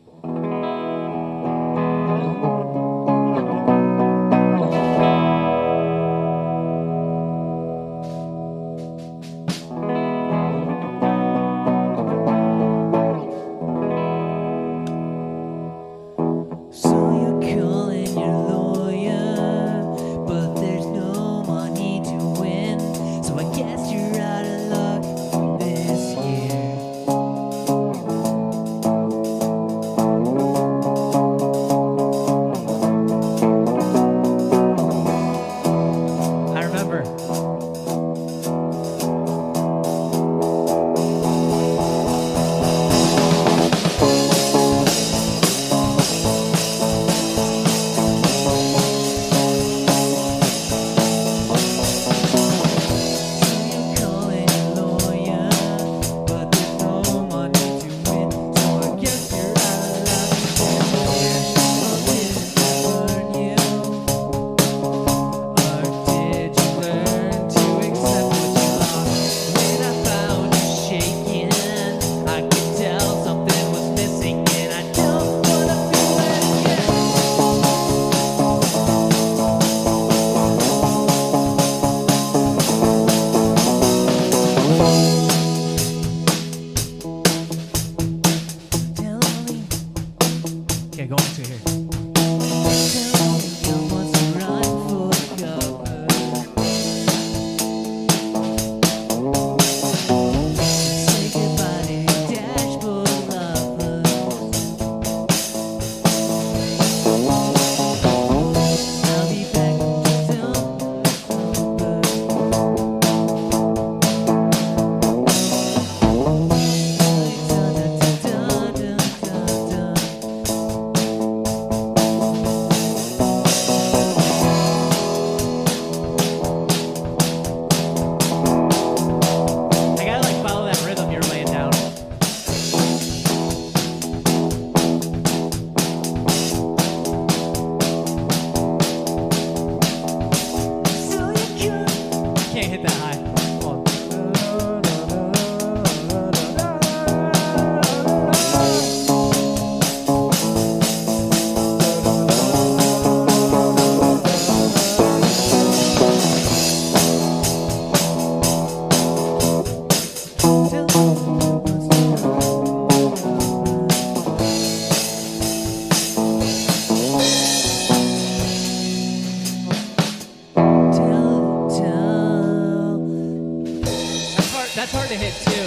That's hard to hit too.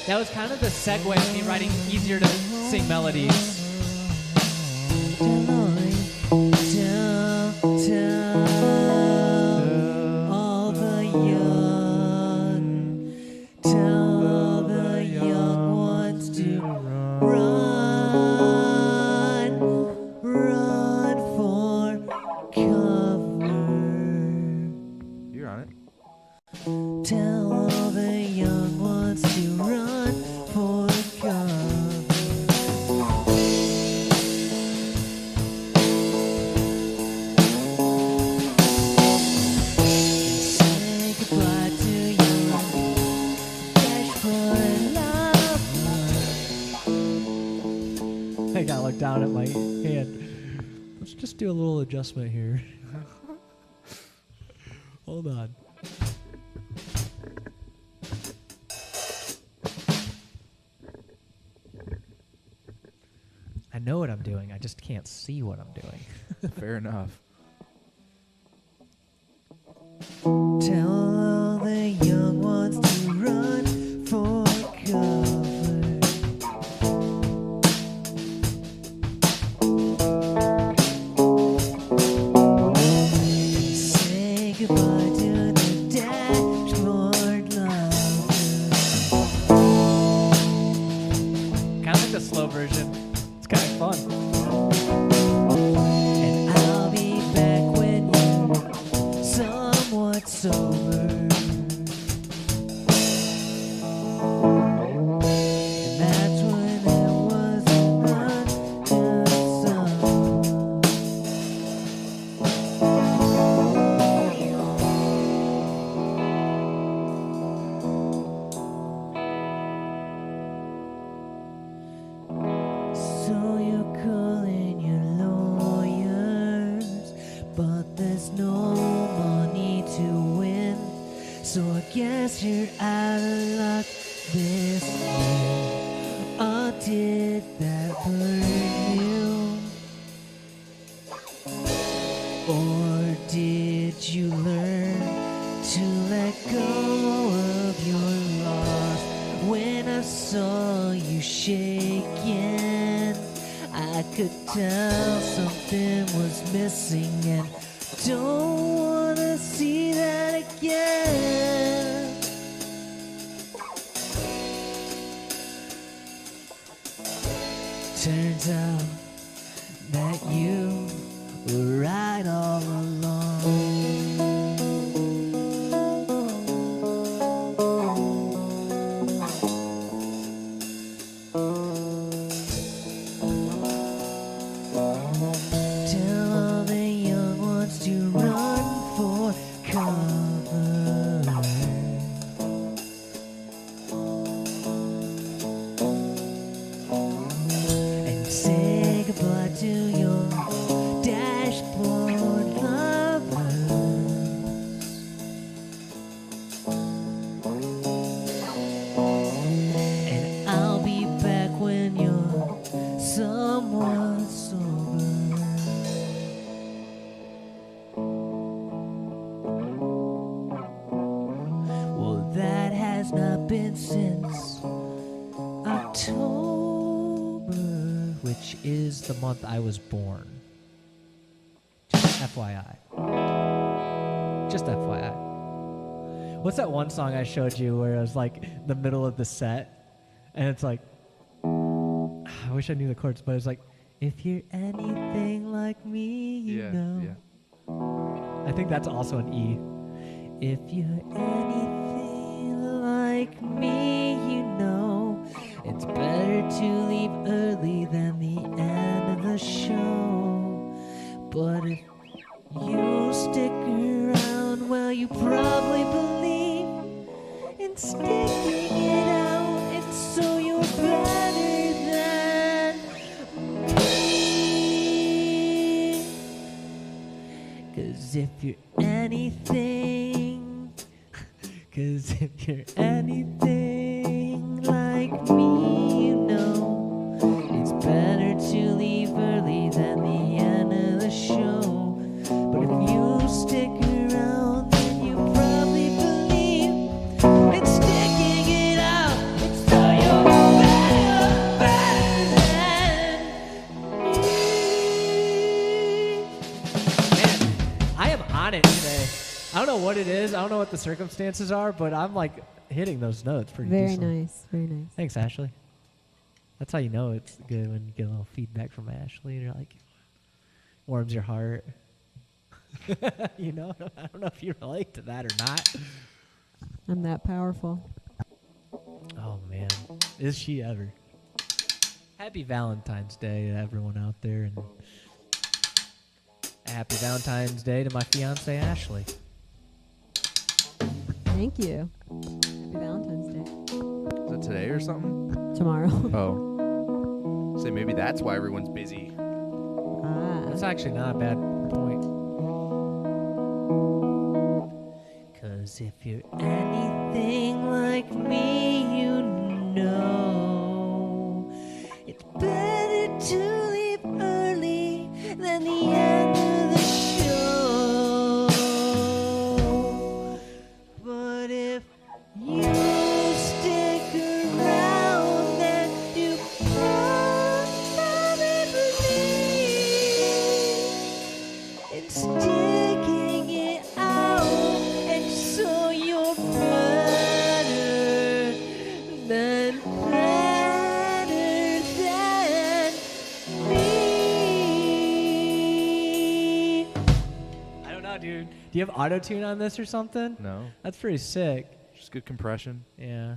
That was kind of the segue of me writing easier to sing melodies. All the young, tell the young ones to run for cover. You're on it. Tell all the young ones to run for cover. Say goodbye to your dashboard love. I gotta look down at my hand. Let's just do a little adjustment here. Hold on. I know what I'm doing. I just can't see what I'm doing. Fair enough. Tell all the young ones to run for cover. Say goodbye to the dashboard lovers. Kind of like the slow version. It's kind of fun. And I'll be back when you're somewhat sober. And that's when it was under sun. So you're calling your lawyers, but there's no money to win. So I guess you're out of luck this year. Or did that burn you? Or did you learn to let go of your loss? When I saw you shaking, I could tell something was missing, and don't wanna see that again. Turns out that you were right all along. Tell all the young ones to run for cover. And say goodbye to your dashboard lovers. And I'll be back when you're somewhat sober. Well, that has not been since October, which is the month I was born. Just FYI. Just FYI. What's that one song I showed you where it was like the middle of the set? And it's like, I wish I knew the chords, but it's like, if you're anything like me, you know. Yeah. I think that's also an E. If you're anything like me, you know, it's better to leave early than the end of the show. But if you stick around, well, you probably believe in sticking it out, and so you're better than me. 'Cause if you're anything, 'cause if you're anything like me, you know, it's better to leave early than the end of the show. But if you stick around, then you probably believe in sticking don't know what the circumstances are, but I'm like hitting those notes pretty Very decently. nice. Very nice. Thanks, Ashley. That's how you know it's good when you get a little feedback from Ashley. You're like, warms your heart. You know, I don't know if you relate to that or not. I'm that powerful. Oh man, is she ever? Happy Valentine's Day to everyone out there, and happy Valentine's Day to my fiance Ashley. Thank you. Happy Valentine's Day. Is it today or something? Tomorrow. Oh. Say maybe that's why everyone's busy. That's actually not a bad point. 'Cause if you're anything like me, you know it's better to leave early than the end of the show. But if you stick around, then you probably believe in sticking it out, and so you're better than me. I don't know, dude. Do you have auto-tune on this or something? No. That's pretty sick. Just good compression. Yeah.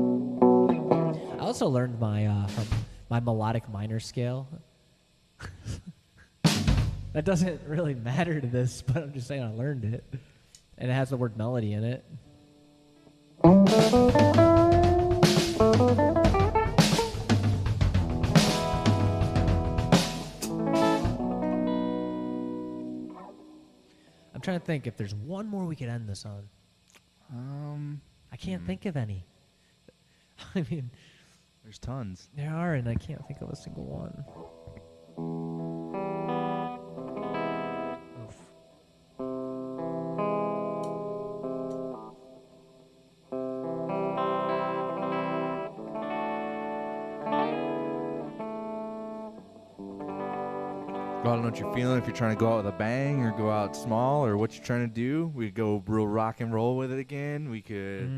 I also learned my from my melodic minor scale. That doesn't really matter to this, but I'm just saying I learned it. And it has the word melody in it. I'm trying to think if there's one more we could end this on. I can't think of any. I mean, There's tons. there are, and I can't think of a single one. Oof. I don't know what you're feeling, if you're trying to go out with a bang or go out small or what you're trying to do. We could go real rock and roll with it again. We could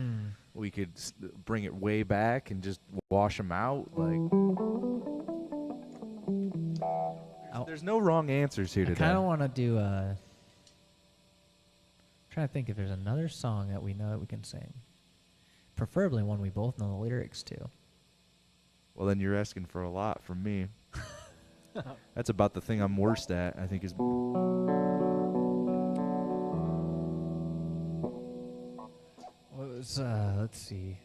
bring it way back and just wash them out. Like, there's no wrong answers here I today. kind of want to do a. Trying to think if there's another song that we know that we can sing. Preferably one we both know the lyrics to. Well, then you're asking for a lot from me. That's about the thing I'm worst at, I think, is... What was, let's see.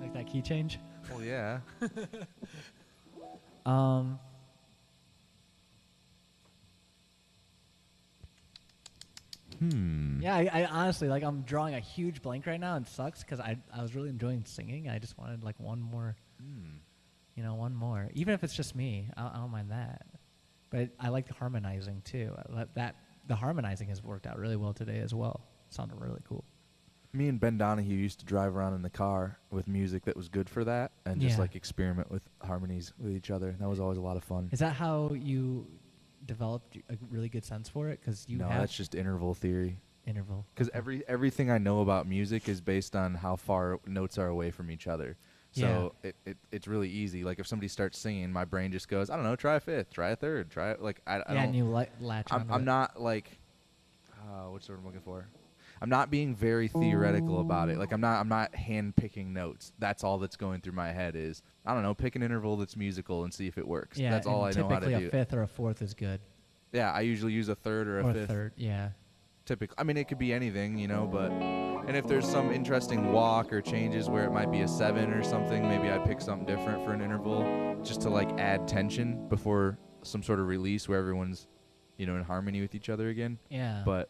Like that key change? Well, yeah. Yeah, I honestly, like, I'm drawing a huge blank right now, and it sucks because I was really enjoying singing. I just wanted, like, one more, one more. Even if it's just me, I don't mind that. But I like the harmonizing, too. The harmonizing has worked out really well today as well. It sounded really cool. Me and Ben Donahue used to drive around in the car with music that was good for that and just, Yeah. like, experiment with harmonies with each other. That was always a lot of fun. Is that how you developed a really good sense for it? Because you No, have that's just interval theory. interval. Because everything I know about music is based on how far notes are away from each other. So it's really easy. Like if somebody starts singing, my brain just goes, I don't know, try a fifth, try a third, try it. Like I don't. And you latch onto I'm it. not like, what's the word I'm looking for? I'm not being very theoretical about it. Like I'm not hand picking notes. That's all that's going through my head is, I don't know, pick an interval that's musical and see if it works. Yeah, That's all I and know how to typically do. a fifth or a fourth is good. Yeah, I usually use a third or a Or fifth. a third, yeah. Typically, I mean, it could be anything, but and if there's some interesting walk or changes where it might be a 7 or something, maybe I pick something different for an interval just to like add tension before some sort of release where everyone's in harmony with each other again. Yeah. But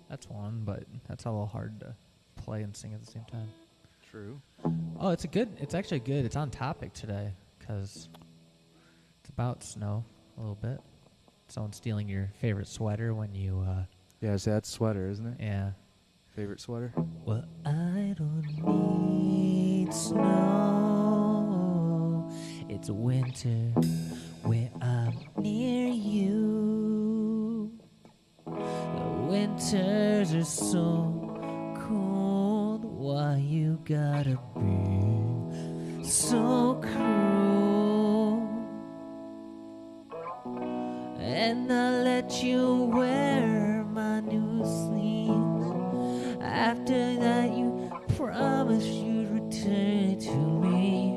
That's one, but that's a little hard to play and sing at the same time. true. Oh, it's actually good. It's on topic today because it's about snow a little bit. Someone stealing your favorite sweater when you, Yeah, so that's sweater, isn't it? yeah. Favorite sweater? Well, I don't need snow. It's winter where I'm near you. The winters are so cold. Why you gotta be so cruel? And I let you wear my new sleeves. After that, you promised you'd return to me.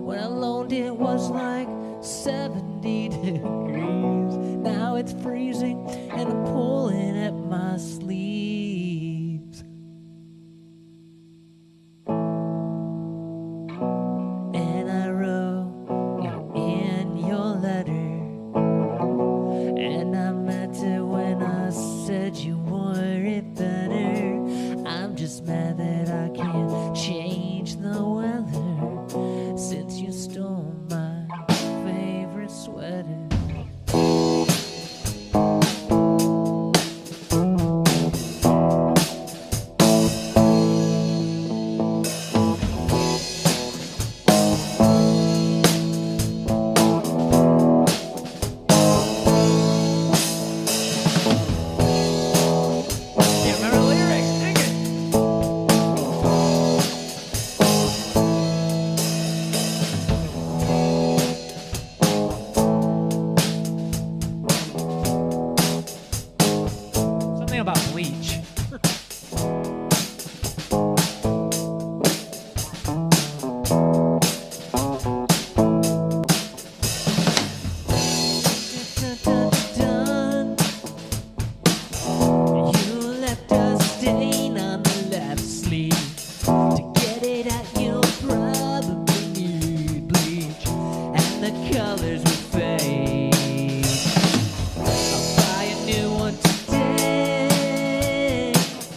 When I loaned it was like 70 degrees. Now it's freezing and I'm pulling at my sleeves. And I wrote you in your letter, and I meant it when I said you wore it better. I'm just mad that I can't change the weather since you stole my favorite sweater. Can't remember the lyrics, dang it. Something about bleach. Dun. You left a stain on the left sleeve. To get it out, you'll probably need bleach, and the colors will fade. I'll buy a new one today,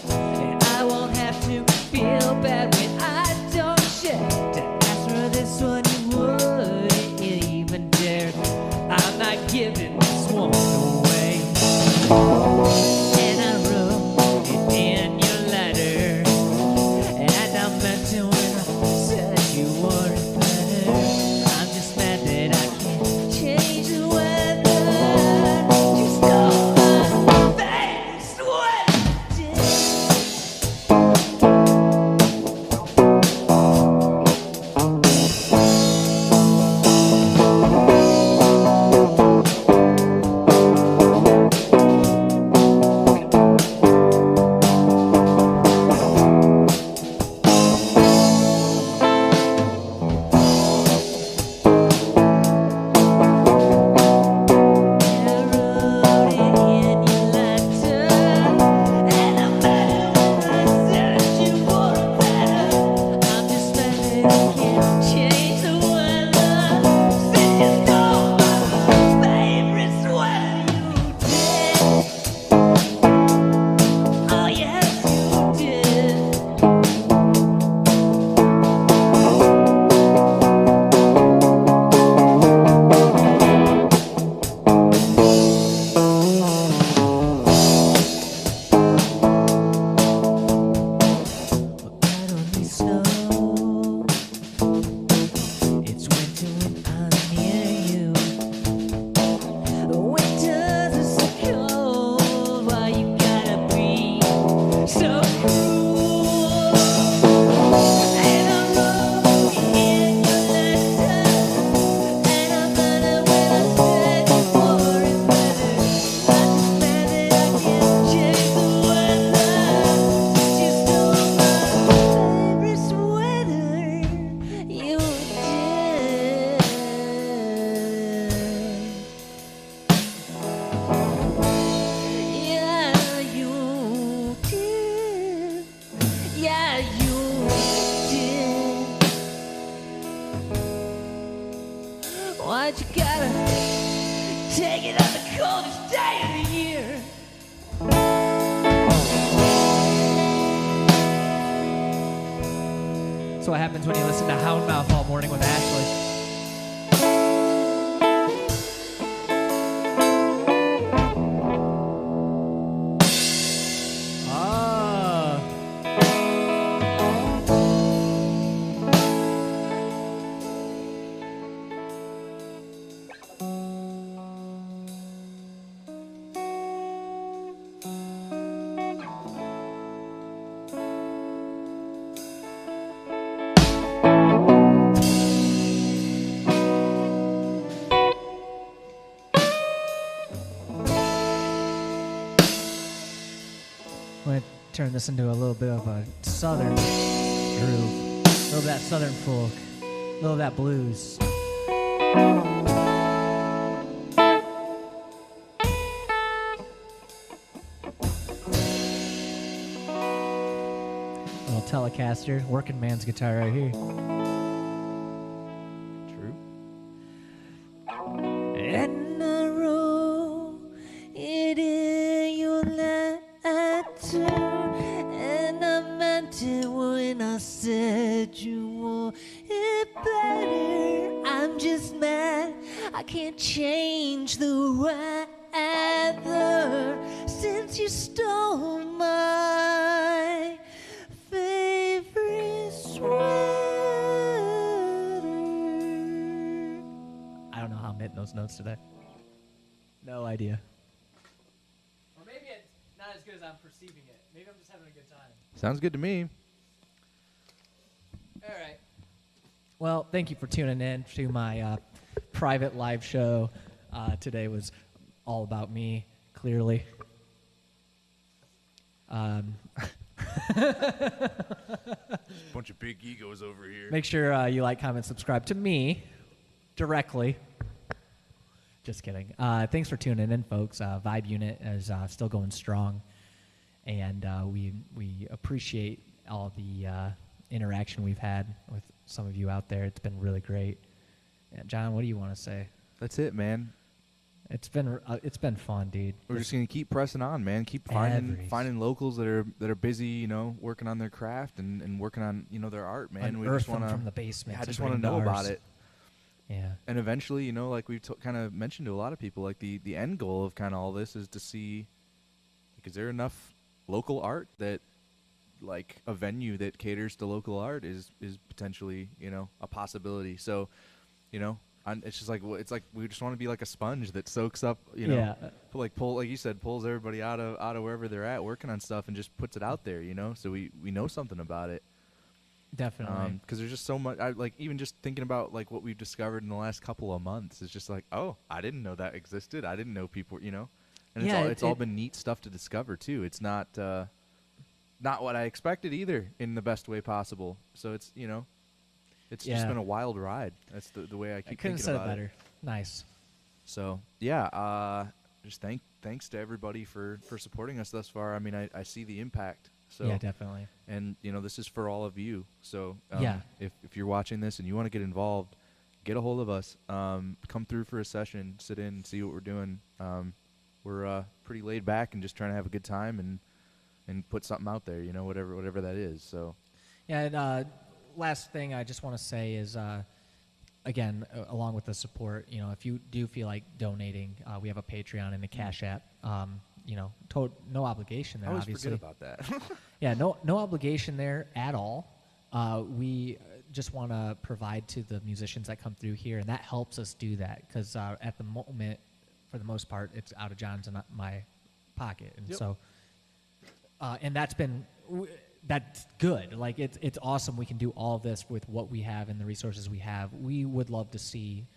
and I won't have to feel bad when I don't check to ask Why'd you gotta take it on the coldest day of the year? That's what happens when you listen to Houndmouth all morning with Ashley. I'm going to turn this into a little bit of a southern groove. A little of that southern folk. A little of that blues. Little Telecaster, working man's guitar right here. True. And I wrote it in your letter, and I meant it when I said you want it better. I'm just mad I can't change the weather since you stole my favorite sweater. I don't know how I'm hitting those notes today. No idea. Or maybe it's not as good as I'm perceiving it. Maybe I'm just having a good time. Sounds good to me. All right. Well, thank you for tuning in to my private live show. Today was all about me, clearly. Bunch of big egos over here. Make sure you like, comment, subscribe to me directly. Just kidding. Thanks for tuning in, folks. Vibe Unit is still going strong, and we appreciate all the interaction we've had with some of you out there. It's been really great. Yeah, John, what do you want to say? That's it, man. It's been fun, dude. We're just gonna keep pressing on, man. Keep finding locals that are busy, you know, working on their craft and working on, you know, their art, man. We Unearth just want them to from the basement. I to just want to bring know to about ours. it. Yeah. And eventually, you know, like we've kind of mentioned to a lot of people, like the end goal of kind of all this is to see, like, is there enough local art that, like, a venue that caters to local art is potentially, you know, a possibility. So, you know, it's just like we just want to be like a sponge that soaks up, you know, Yeah. pull like you said, pulls everybody out of wherever they're at working on stuff and just puts it out there, you know, so we know something about it. Definitely. Because there's just so much. Like even just thinking about like what we've discovered in the last couple of months is just like, oh, I didn't know that existed. I didn't know people, you know, and Yeah, it's all been neat stuff to discover too. It's not what I expected either in the best way possible. So it's, you know, it's just Yeah. been a wild ride. That's the way I I keep couldn't thinking say it about better. Nice. So yeah, just thanks to everybody for supporting us thus far. I mean, I see the impact. So Yeah, definitely. and you know, this is for all of you. So Yeah. if you're watching this and you want to get involved, get a hold of us. Come through for a session, sit in, see what we're doing. We're pretty laid back and just trying to have a good time and put something out there. You know, whatever that is. So Yeah, and last thing I just want to say is, again, along with the support, you know, if you do feel like donating, we have a Patreon and a Cash App. You know, no obligation there, I always obviously. forget about that. Yeah, no obligation there at all. We just want to provide to the musicians that come through here, and that helps us do that because at the moment, for the most part, it's out of John's and my pocket, and Yep. so, and that's good. Like it's awesome. We can do all of this with what we have and the resources we have. We would love to see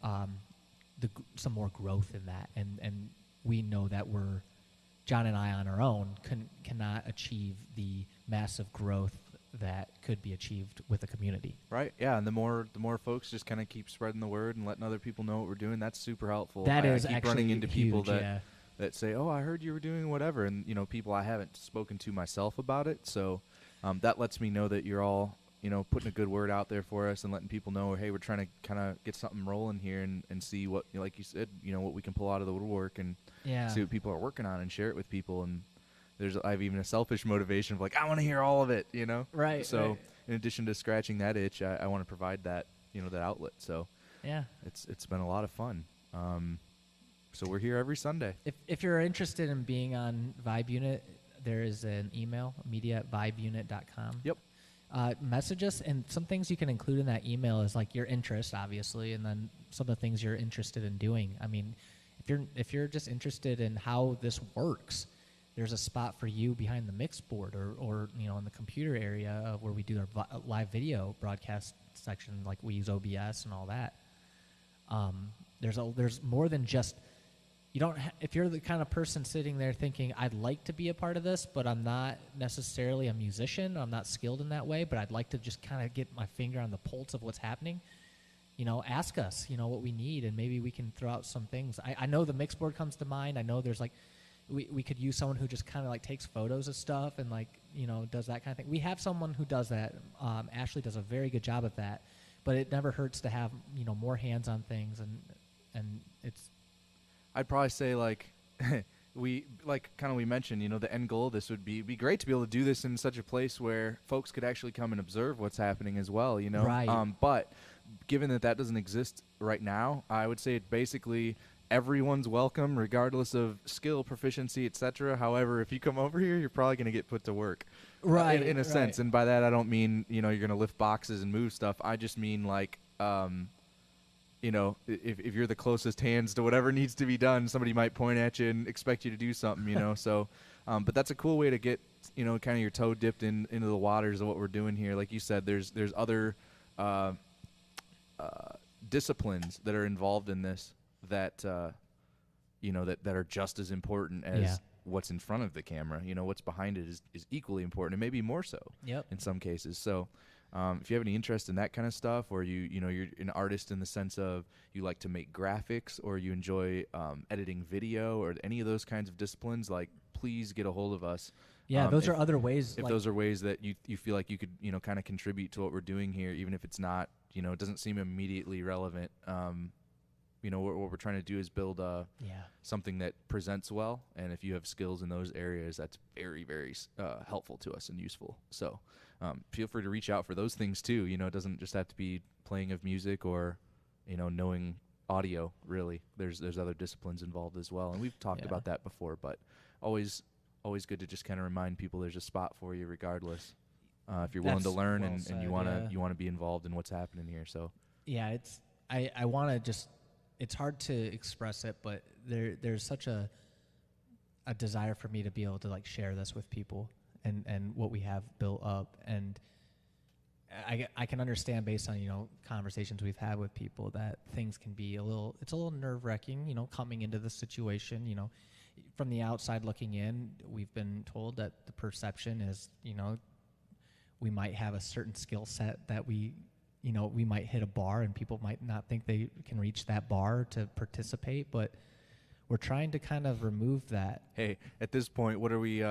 some more growth in that, and we know that John and I on our own cannot achieve the massive growth that could be achieved with a community. Right. Yeah. And the more folks just kind of keep spreading the word and letting other people know what we're doing, that's super helpful. That is I keep actually running into people huge, yeah. that say, "Oh, I heard you were doing whatever," and you know, people I haven't spoken to myself about it. So that lets me know that you're all putting a good word out there for us and letting people know, hey, we're trying to kind of get something rolling here and see what, like you said, what we can pull out of the woodwork and see what people are working on and share it with people. And I have even a selfish motivation of like, I want to hear all of it, Right. So right. in addition to scratching that itch, I want to provide that, that outlet. So Yeah. it's been a lot of fun. So we're here every Sunday. If you're interested in being on Vibe Unit, there is an email, media@vibeunit.com. Yep. Message us, and some things you can include in that email is like your interest, obviously, and then some of the things you're interested in doing. I mean, if you're just interested in how this works, there's a spot for you behind the mix board or in the computer area where we do our live video broadcast section, like we use OBS and all that. There's more than just. You don't. If you're the kind of person sitting there thinking, "I'd like to be a part of this, but I'm not necessarily a musician. I'm not skilled in that way, but I'd like to just kind of get my finger on the pulse of what's happening," ask us, what we need, and maybe we can throw out some things. I know the mix board comes to mind. I know there's like, we could use someone who just kind of like takes photos of stuff and like does that kind of thing. We have someone who does that. Ashley does a very good job at that, but it never hurts to have more hands on things, and it's. I'd probably say like we mentioned, the end goal of this would be great to be able to do this in such a place where folks could actually come and observe what's happening as well, Right. But given that doesn't exist right now, I would say basically everyone's welcome regardless of skill, proficiency, etc. However, if you come over here, you're probably going to get put to work. Right. In a sense. And by that I don't mean, you're going to lift boxes and move stuff. I just mean like if you're the closest hands to whatever needs to be done, somebody might point at you and expect you to do something, So, but that's a cool way to get, kind of your toe dipped into the waters of what we're doing here. Like you said, there's other disciplines that are involved in this that, that are just as important as what's in front of the camera. What's behind it is equally important, and maybe more so. Yep. In some cases. So. If you have any interest in that kind of stuff, or you're an artist in the sense of you like to make graphics, or you enjoy editing video, or any of those kinds of disciplines, like please get a hold of us. Yeah, those are other ways. If those are ways that you feel like you could kind of contribute to what we're doing here, even if it's not it doesn't seem immediately relevant. What we're trying to do is build something that presents well, and if you have skills in those areas, that's very, very helpful to us and useful. So feel free to reach out for those things too. It doesn't just have to be playing of music or knowing audio. Really, there's other disciplines involved as well, and we've talked about that before. But always good to just kind of remind people there's a spot for you regardless. If you're willing to learn and you want to be involved in what's happening here. So yeah, I want to just. It's hard to express it, but there's such a desire for me to be able to like share this with people and what we have built up, and I can understand based on conversations we've had with people that things can be a little nerve-wracking coming into the situation. From the outside looking in, we've been told that the perception is we might have a certain skill set that we might hit a bar and people might not think they can reach that bar to participate, but we're trying to kind of remove that. Hey, at this point, what are we,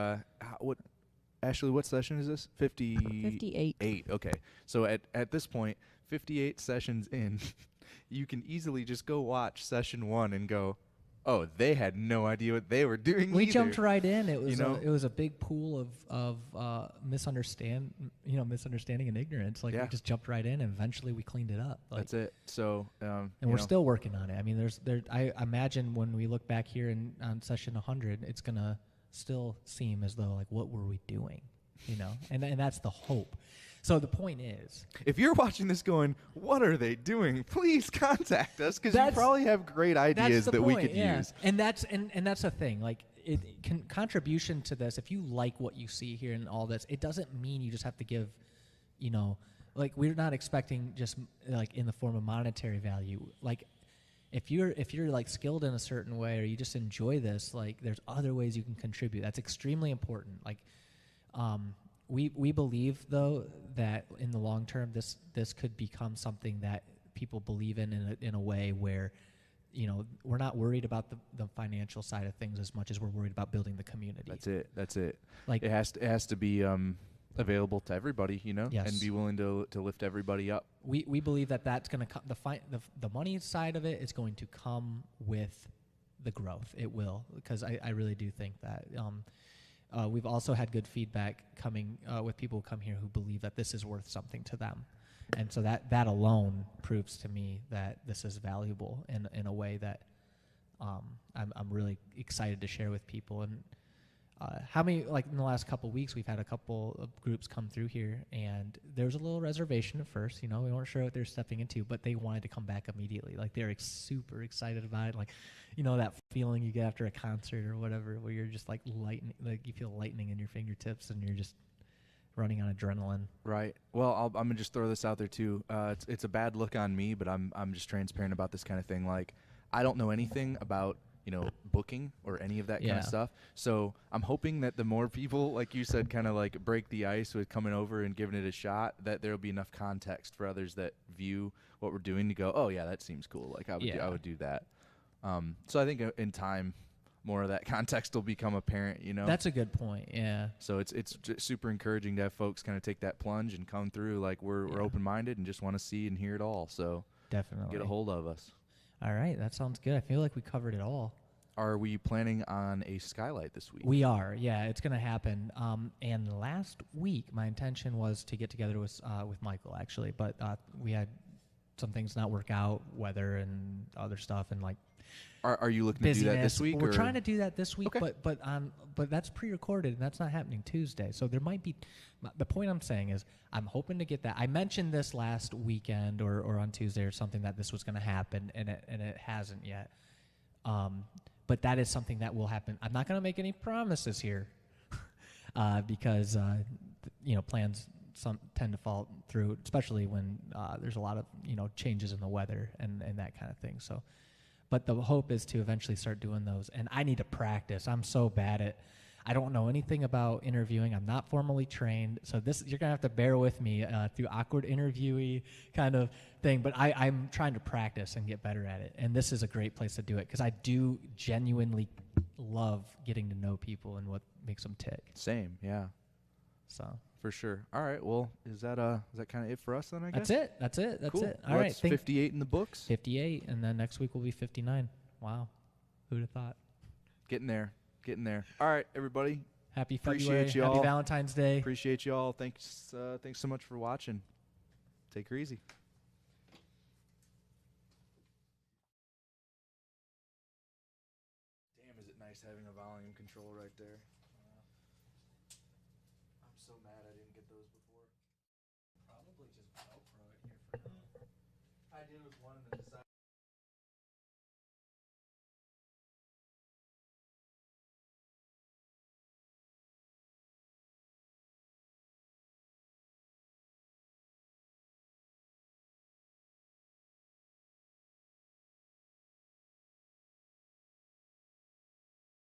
Ashley, what session is this? 58. 8, okay. So at this point, 58 sessions in, you can easily just go watch session 1 and go, oh, they had no idea what they were doing We either. jumped right in. It was it was a big pool of misunderstanding and ignorance. Like we just jumped right in, and eventually we cleaned it up. Like, that's it. So and we're still working on it. I mean, I imagine when we look back here on session 100, it's gonna still seem as though like, what were we doing? And that's the hope. So the point is, if you're watching this going, what are they doing? Please contact us, because you probably have great ideas that we could use. And that's the thing. Like, contribution to this, if you like what you see here and all this, it doesn't mean you just have to give, like we're not expecting just like in the form of monetary value. Like, if you're like skilled in a certain way or you just enjoy this, like there's other ways you can contribute. That's extremely important. Like, we believe though that in the long term this could become something that people believe in a way where we're not worried about the financial side of things as much as we're worried about building the community. That's it. Like it has to be available to everybody, you know, Yes. and be willing to lift everybody up. We believe that that's going to come. The money side of it is going to come with the growth. It will, because I really do think that. We've also had good feedback coming with people who come here who believe that this is worth something to them, and so that alone proves to me that this is valuable in a way that I'm really excited to share with people. And how many, like in the last couple of weeks, we've had a couple of groups come through here, and there was a little reservation at first. You know, we weren't sure what they're stepping into, but they wanted to come back immediately. Like they're super excited about it. Like, you know, that feeling you get after a concert or whatever, where you're just like you feel lightning in your fingertips, and you're just running on adrenaline. Right. Well, I'm gonna just throw this out there too. It's a bad look on me, but I'm just transparent about this kind of thing. Like, I don't know anything about, you know, booking or any of that kind of stuff. So I'm hoping that the more people, like you said, kind of like break the ice with coming over and giving it a shot, that there'll be enough context for others that view what we're doing to go, oh yeah, that seems cool. Like I would do that. So I think in time, more of that context will become apparent, you know. That's a good point. Yeah. So it's super encouraging to have folks kind of take that plunge and come through. Like we're open-minded and just want to see and hear it all. So Definitely get a hold of us. All right, that sounds good. I feel like we covered it all. Are we planning on a skylight this week? We are, yeah. It's going to happen. And last week, my intention was to get together with Michael, actually, but we had some things not work out, weather and other stuff, and like Are you looking busyness. to do that this week? We're trying to do that this week, Okay. but that's pre-recorded, and that's not happening Tuesday. So there might be. The point I'm saying is, I'm hoping to get that. I mentioned this last weekend or on Tuesday or something, that this was going to happen, and it hasn't yet. But that is something that will happen. I'm not going to make any promises here, because you know, plans tend to fall through, especially when there's a lot of, you know, changes in the weather and that kind of thing. So, but the hope is to eventually start doing those. And I need to practice. I'm so bad at. I don't know anything about interviewing. I'm not formally trained, so you're gonna have to bear with me through awkward interviewee kind of thing. But I'm trying to practice and get better at it, and this is a great place to do it because I do genuinely love getting to know people and what makes them tick. Same, yeah, So for sure. All right, well, is that kind of it for us then? I guess that's it. Cool. All Well, right, that's 58 in the books. 58, and then next week will be 59. Wow, who'd have thought? Getting there. All right, everybody. Happy Appreciate February. y'all. Happy Valentine's Day. Appreciate you all. Thanks so much for watching. Take her easy. Damn, is it nice having a volume control right there? I'm so mad I didn't get those before. Probably just GoPro it here for now. I did with one and then decided